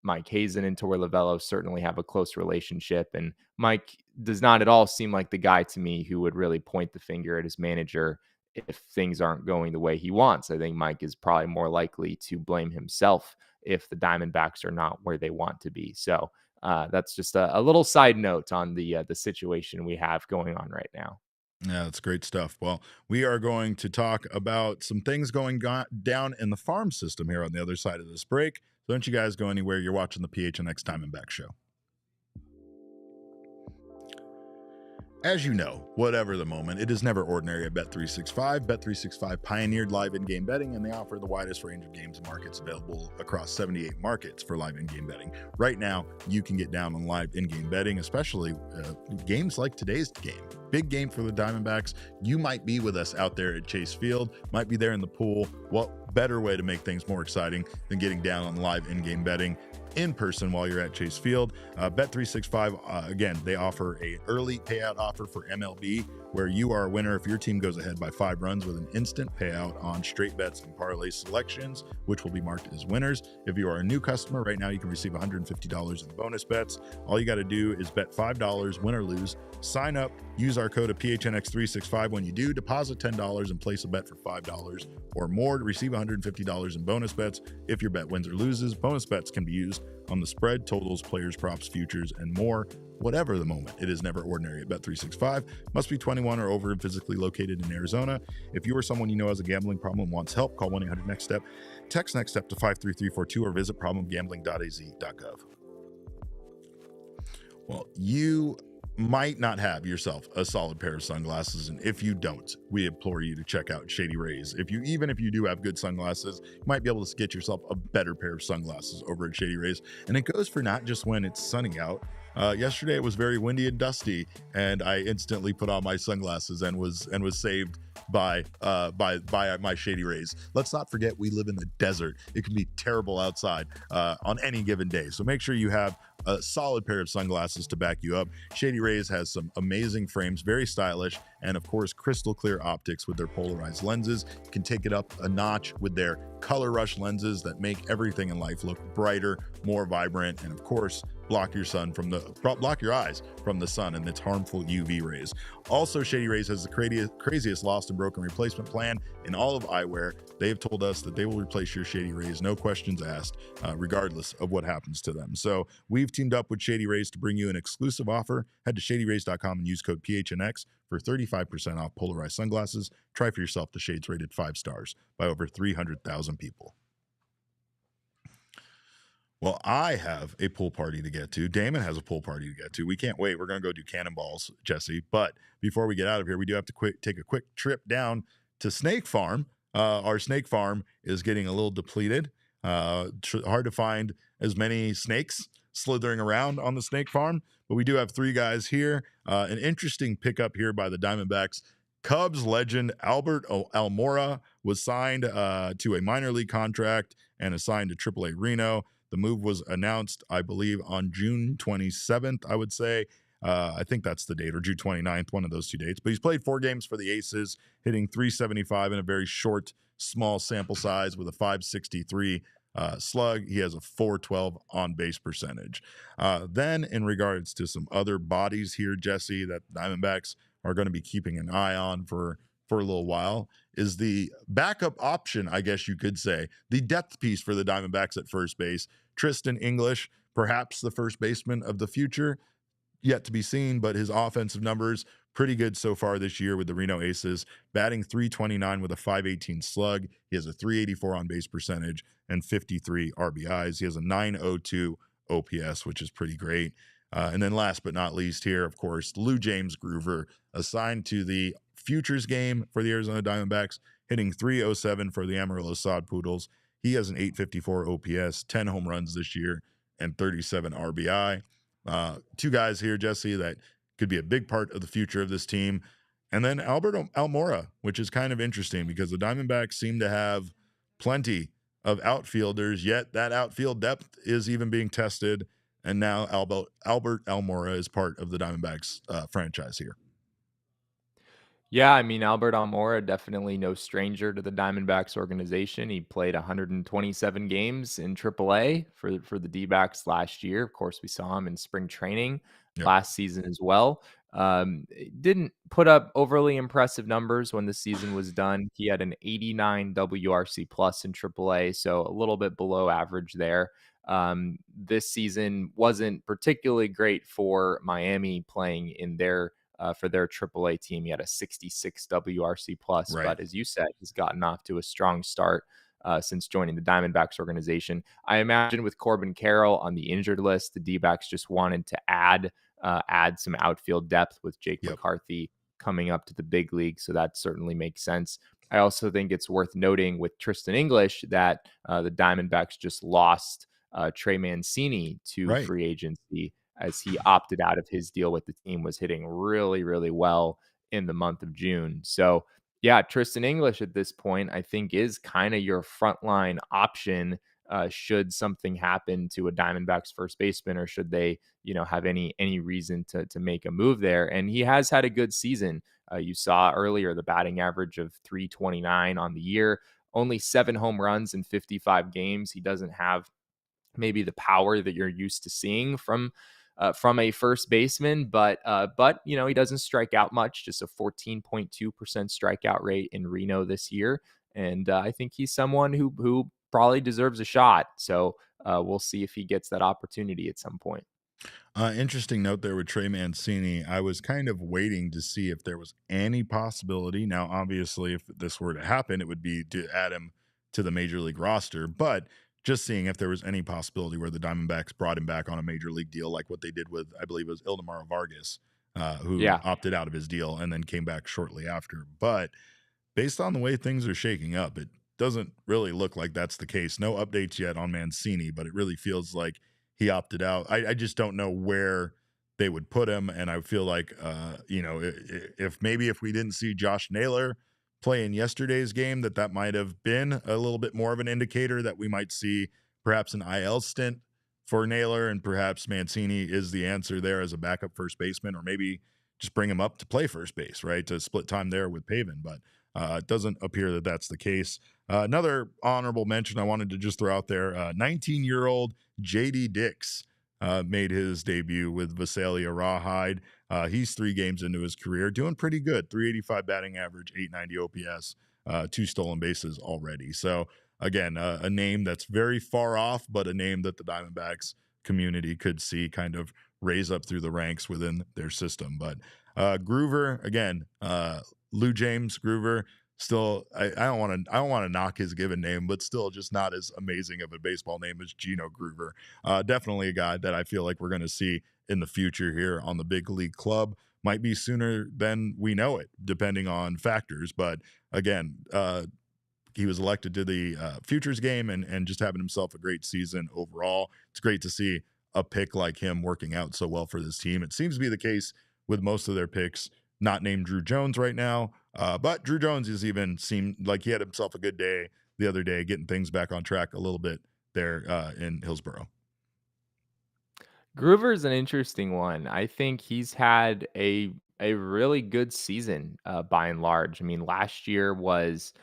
Mike Hazen and Torey Lovullo certainly have a close relationship, and Mike does not at all seem like the guy to me who would really point the finger at his manager if things aren't going the way he wants. I think Mike is probably more likely to blame himself if the Diamondbacks are not where they want to be. So that's just a little side note on the situation we have going on right now. Yeah, that's great stuff. Well, we are going to talk about some things going down in the farm system here on the other side of this break. So don't you guys go anywhere. You're watching the PHNX Diamondback Show. As you know, whatever the moment, it is never ordinary at Bet365. Bet365 pioneered live in-game betting, and they offer the widest range of games and markets available across 78 markets for live in-game betting. Right now, you can get down on live in-game betting, especially games like today's game. Big game for the Diamondbacks. You might be with us out there at Chase Field, might be there in the pool. What better way to make things more exciting than getting down on live in-game betting in person while you're at Chase Field? Bet365, again, they offer a early payout offer for MLB where you are a winner if your team goes ahead by 5 runs with an instant payout on straight bets and parlay selections, which will be marked as winners. If you are a new customer, right now you can receive $150 in bonus bets. All you got to do is bet $5, win or lose. Sign up, use our code of PHNX365 when you do, deposit $10 and place a bet for $5 or more to receive $150 in bonus bets. If your bet wins or loses, bonus bets can be used on the spread, totals, players, props, futures, and more. Whatever the moment, it is never ordinary at Bet365. Must be 21 or over and physically located in Arizona. If you or someone you know has a gambling problem and wants help, call 1-800-NEXT-STEP. Text NEXT STEP to 53342 or visit problemgambling.az.gov. Well, you might not have yourself a solid pair of sunglasses, and if you don't, we implore you to check out Shady Rays. Even if you do have good sunglasses, you might be able to get yourself a better pair of sunglasses over at Shady Rays, and it goes for not just when it's sunny out. Yesterday it was very windy and dusty, and I instantly put on my sunglasses and was saved by my Shady Rays. Let's not forget we live in the desert. It can be terrible outside on any given day, so make sure you have a solid pair of sunglasses to back you up. Shady Rays has some amazing frames, very stylish, and of course crystal clear optics with their polarized lenses. You can take it up a notch with their color rush lenses that make everything in life look brighter, more vibrant, and of course block your eyes from the sun and its harmful UV rays. Also, Shady Rays has the craziest lost and broken replacement plan in all of eyewear. They have told us that they will replace your Shady Rays, no questions asked, regardless of what happens to them. So we've teamed up with Shady Rays to bring you an exclusive offer. Head to shadyrays.com and use code PHNX for 35% off polarized sunglasses. Try for yourself the shades rated 5 stars by over 300,000 people. Well, I have a pool party to get to. Damon has a pool party to get to. We can't wait. We're going to go do cannonballs, Jesse. But before we get out of here, we do have to take a quick trip down to Snake Farm. Our snake farm is getting a little depleted. Hard to find as many snakes slithering around on the snake farm. But we do have 3 guys here. An interesting pickup here by the Diamondbacks. Cubs legend Albert Almora was signed to a minor league contract and assigned to AAA Reno. The move was announced, I believe, on June 27th, I would say. I think that's the date, or June 29th, one of those 2 dates. But he's played 4 games for the Aces, hitting .375 in a very short, small sample size with a .563 slug. He has a .412 on-base percentage. Then, in regards to some other bodies here, Jesse, that Diamondbacks are going to be keeping an eye on for a little while, is the backup option, I guess you could say, the depth piece for the Diamondbacks at first base. Tristan English, perhaps the first baseman of the future, yet to be seen, but his offensive numbers pretty good so far this year with the Reno Aces, batting .329 with a .518 slug. He has a .384 on base percentage and 53 RBIs. He has a .902 OPS, which is pretty great. And then last but not least here, of course, Lou James Groover, assigned to the futures game for the Arizona Diamondbacks, hitting .307 for the Amarillo Sod Poodles. He has an .854 OPS, 10 home runs this year, and 37 RBI. 2 guys here, Jesse, that could be a big part of the future of this team. And then Albert Almora, which is kind of interesting because the Diamondbacks seem to have plenty of outfielders, yet that outfield depth is even being tested. And now Albert Almora is part of the Diamondbacks franchise here. Yeah, I mean, Albert Almora, definitely no stranger to the Diamondbacks organization. He played 127 games in AAA for the Dbacks last year. Of course, we saw him in spring training last season as well. Didn't put up overly impressive numbers when the season was done. He had an 89 WRC plus in AAA, so a little bit below average there. This season wasn't particularly great for Miami playing in their for their AAA team. He had a 66 WRC plus, but as you said, he's gotten off to a strong start since joining the Diamondbacks organization. I imagine with Corbin Carroll on the injured list, the D-backs just wanted to add some outfield depth with Jake McCarthy coming up to the big league. So that certainly makes sense. I also think it's worth noting with Tristan English that the Diamondbacks just lost Trey Mancini to free agency, as he opted out of his deal with the team, was hitting really, really well in the month of June. So yeah, Tristan English at this point, I think, is kind of your frontline option should something happen to a Diamondbacks first baseman, or should they, have any reason to make a move there. And he has had a good season. You saw earlier the batting average of 329 on the year, only 7 home runs in 55 games. He doesn't have maybe the power that you're used to seeing from a first baseman, but you know, he doesn't strike out much, just a 14.2% strikeout rate in Reno this year, and I think he's someone who probably deserves a shot. So we'll see if he gets that opportunity at some point. Interesting note there with Trey Mancini. I was kind of waiting to see if there was any possibility. Now, obviously, if this were to happen, it would be to add him to the major league roster. But just seeing if there was any possibility where the Diamondbacks brought him back on a major league deal, like what they did with, I believe it was Ildemaro Vargas, who Yeah. opted out of his deal and then came back shortly after. But based on the way things are shaking up, it doesn't really look like that's the case. No updates yet on Mancini, but it really feels like he opted out. I just don't know where they would put him, and I feel like, you know, if we didn't see Josh Naylor play in yesterday's game, that might have been a little bit more of an indicator that we might see perhaps an IL stint for Naylor, and perhaps Mancini is the answer there as a backup first baseman, or maybe just bring him up to play first base, right, to split time there with Pavin. But it doesn't appear that that's the case. Another honorable mention I wanted to just throw out there, 19-year-old J.D. Dix made his debut with Visalia Rawhide. He's 3 games into his career, doing pretty good. 385 batting average, 890 OPS, 2 stolen bases already. So, again, a name that's very far off, but a name that the Diamondbacks community could see kind of raise up through the ranks within their system. But Groover, again, Lou James Groover, still, I don't want to knock his given name, but still just not as amazing of a baseball name as Gino Groover. Definitely a guy that I feel like we're going to see in the future here on the big league club. Might be sooner than we know it, depending on factors. But again, he was elected to the futures game and just having himself a great season overall. It's great to see a pick like him working out so well for this team. It seems to be the case with most of their picks, not named Drew Jones right now. But Drew Jones has even seemed like he had himself a good day the other day, getting things back on track a little bit there in Hillsboro. Groover is an interesting one. I think he's had a really good season by and large. I mean, last year was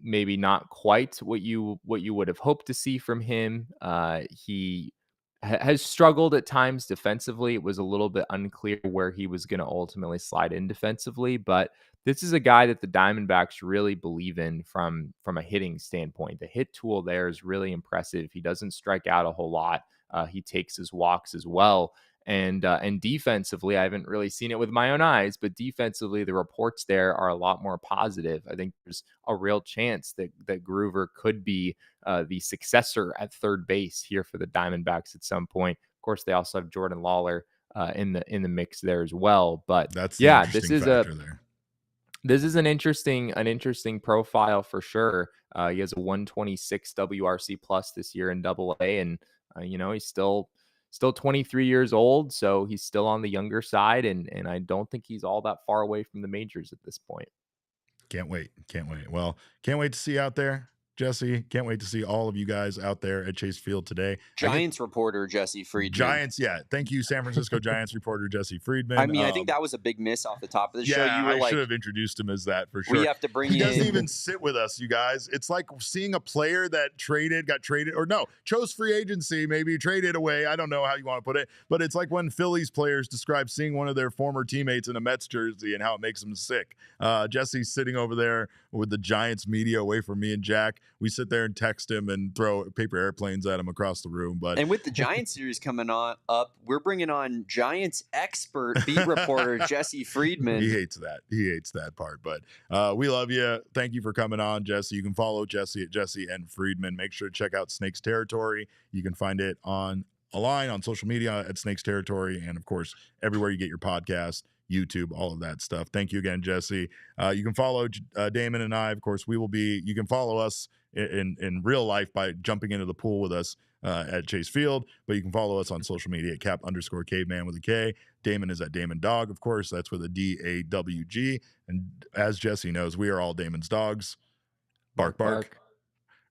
maybe not quite what you would have hoped to see from him. He has struggled at times defensively. It was a little bit unclear where he was going to ultimately slide in defensively, but this is a guy that the Diamondbacks really believe in from a hitting standpoint. The hit tool there is really impressive. He doesn't strike out a whole lot. He takes his walks as well. And defensively, I haven't really seen it with my own eyes, but defensively, the reports there are a lot more positive. I think there's a real chance that Groover could be the successor at third base here for the Diamondbacks at some point. Of course, they also have Jordan Lawler in the mix there as well. But that's the yeah, interesting factor there. This is an interesting profile for sure. He has a 126 WRC plus this year in Double-A, and you know, he's still 23 years old, so he's still on the younger side, and I don't think he's all that far away from the majors at this point. Can't wait. Well, can't wait to see you out there, Jesse. Can't wait to see all of you guys out there at Chase Field today. Giants reporter Jesse Friedman. Giants, yeah. Thank you, San Francisco Giants reporter Jesse Friedman. I mean, I think that was a big miss off the top of the show. You were I like, should have introduced him as that for sure. We have to bring He in. doesn't even sit with us, you guys. It's like seeing a player that got traded, or no, chose free agency, maybe traded away. I don't know how you want to put it, but it's like when Phillies players describe seeing one of their former teammates in a Mets jersey and how it makes them sick. Jesse's sitting over there with the Giants media away from me and Jack. We sit there and text him and throw paper airplanes at him across the room. And with the Giants series coming up, we're bringing on Giants expert beat reporter Jesse Friedman. He hates that part, but we love you. Thank you for coming on, Jesse. You can follow Jesse at Jesse and Friedman. Make sure to check out Snakes Territory. You can find it online on social media at Snakes Territory, and of course everywhere you get your podcast, YouTube, all of that stuff. Thank you again, Jesse. You can follow Damon and I. Of course, you can follow us in real life by jumping into the pool with us at Chase Field, but you can follow us on social media at cap_caveman with a K. Damon is at Damon Dog, of course. That's with a DAWG. And as Jesse knows, we are all Damon's dogs. Bark, bark.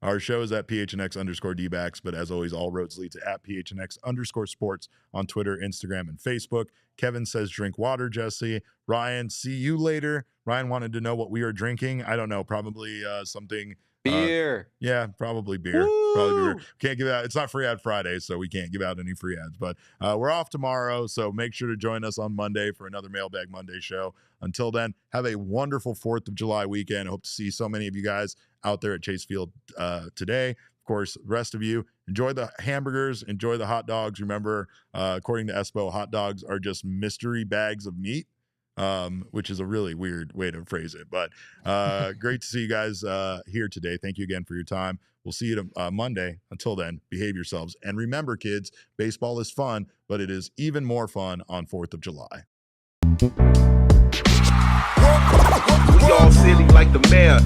Our show is at PHNX_Dbacks, but as always, all roads lead to at PHNX_sports on Twitter, Instagram, and Facebook. Kevin says, drink water, Jesse. Ryan, see you later. Ryan wanted to know what we are drinking. I don't know, probably something. Beer. Yeah, probably beer. Woo! Probably beer. Can't give out. It's not free ad Friday, so we can't give out any free ads. But we're off tomorrow, so make sure to join us on Monday for another Mailbag Monday show. Until then, have a wonderful 4th of July weekend. I hope to see so many of you guys out there at Chase Field today. Of course, the rest of you, enjoy the hamburgers, enjoy the hot dogs. Remember, according to Espo, hot dogs are just mystery bags of meat. Which is a really weird way to phrase it, but great to see you guys here today. Thank you again for your time. We'll see you Monday. Until then, behave yourselves. And remember, kids, baseball is fun, but it is even more fun on 4th of July. We all silly like the mayor.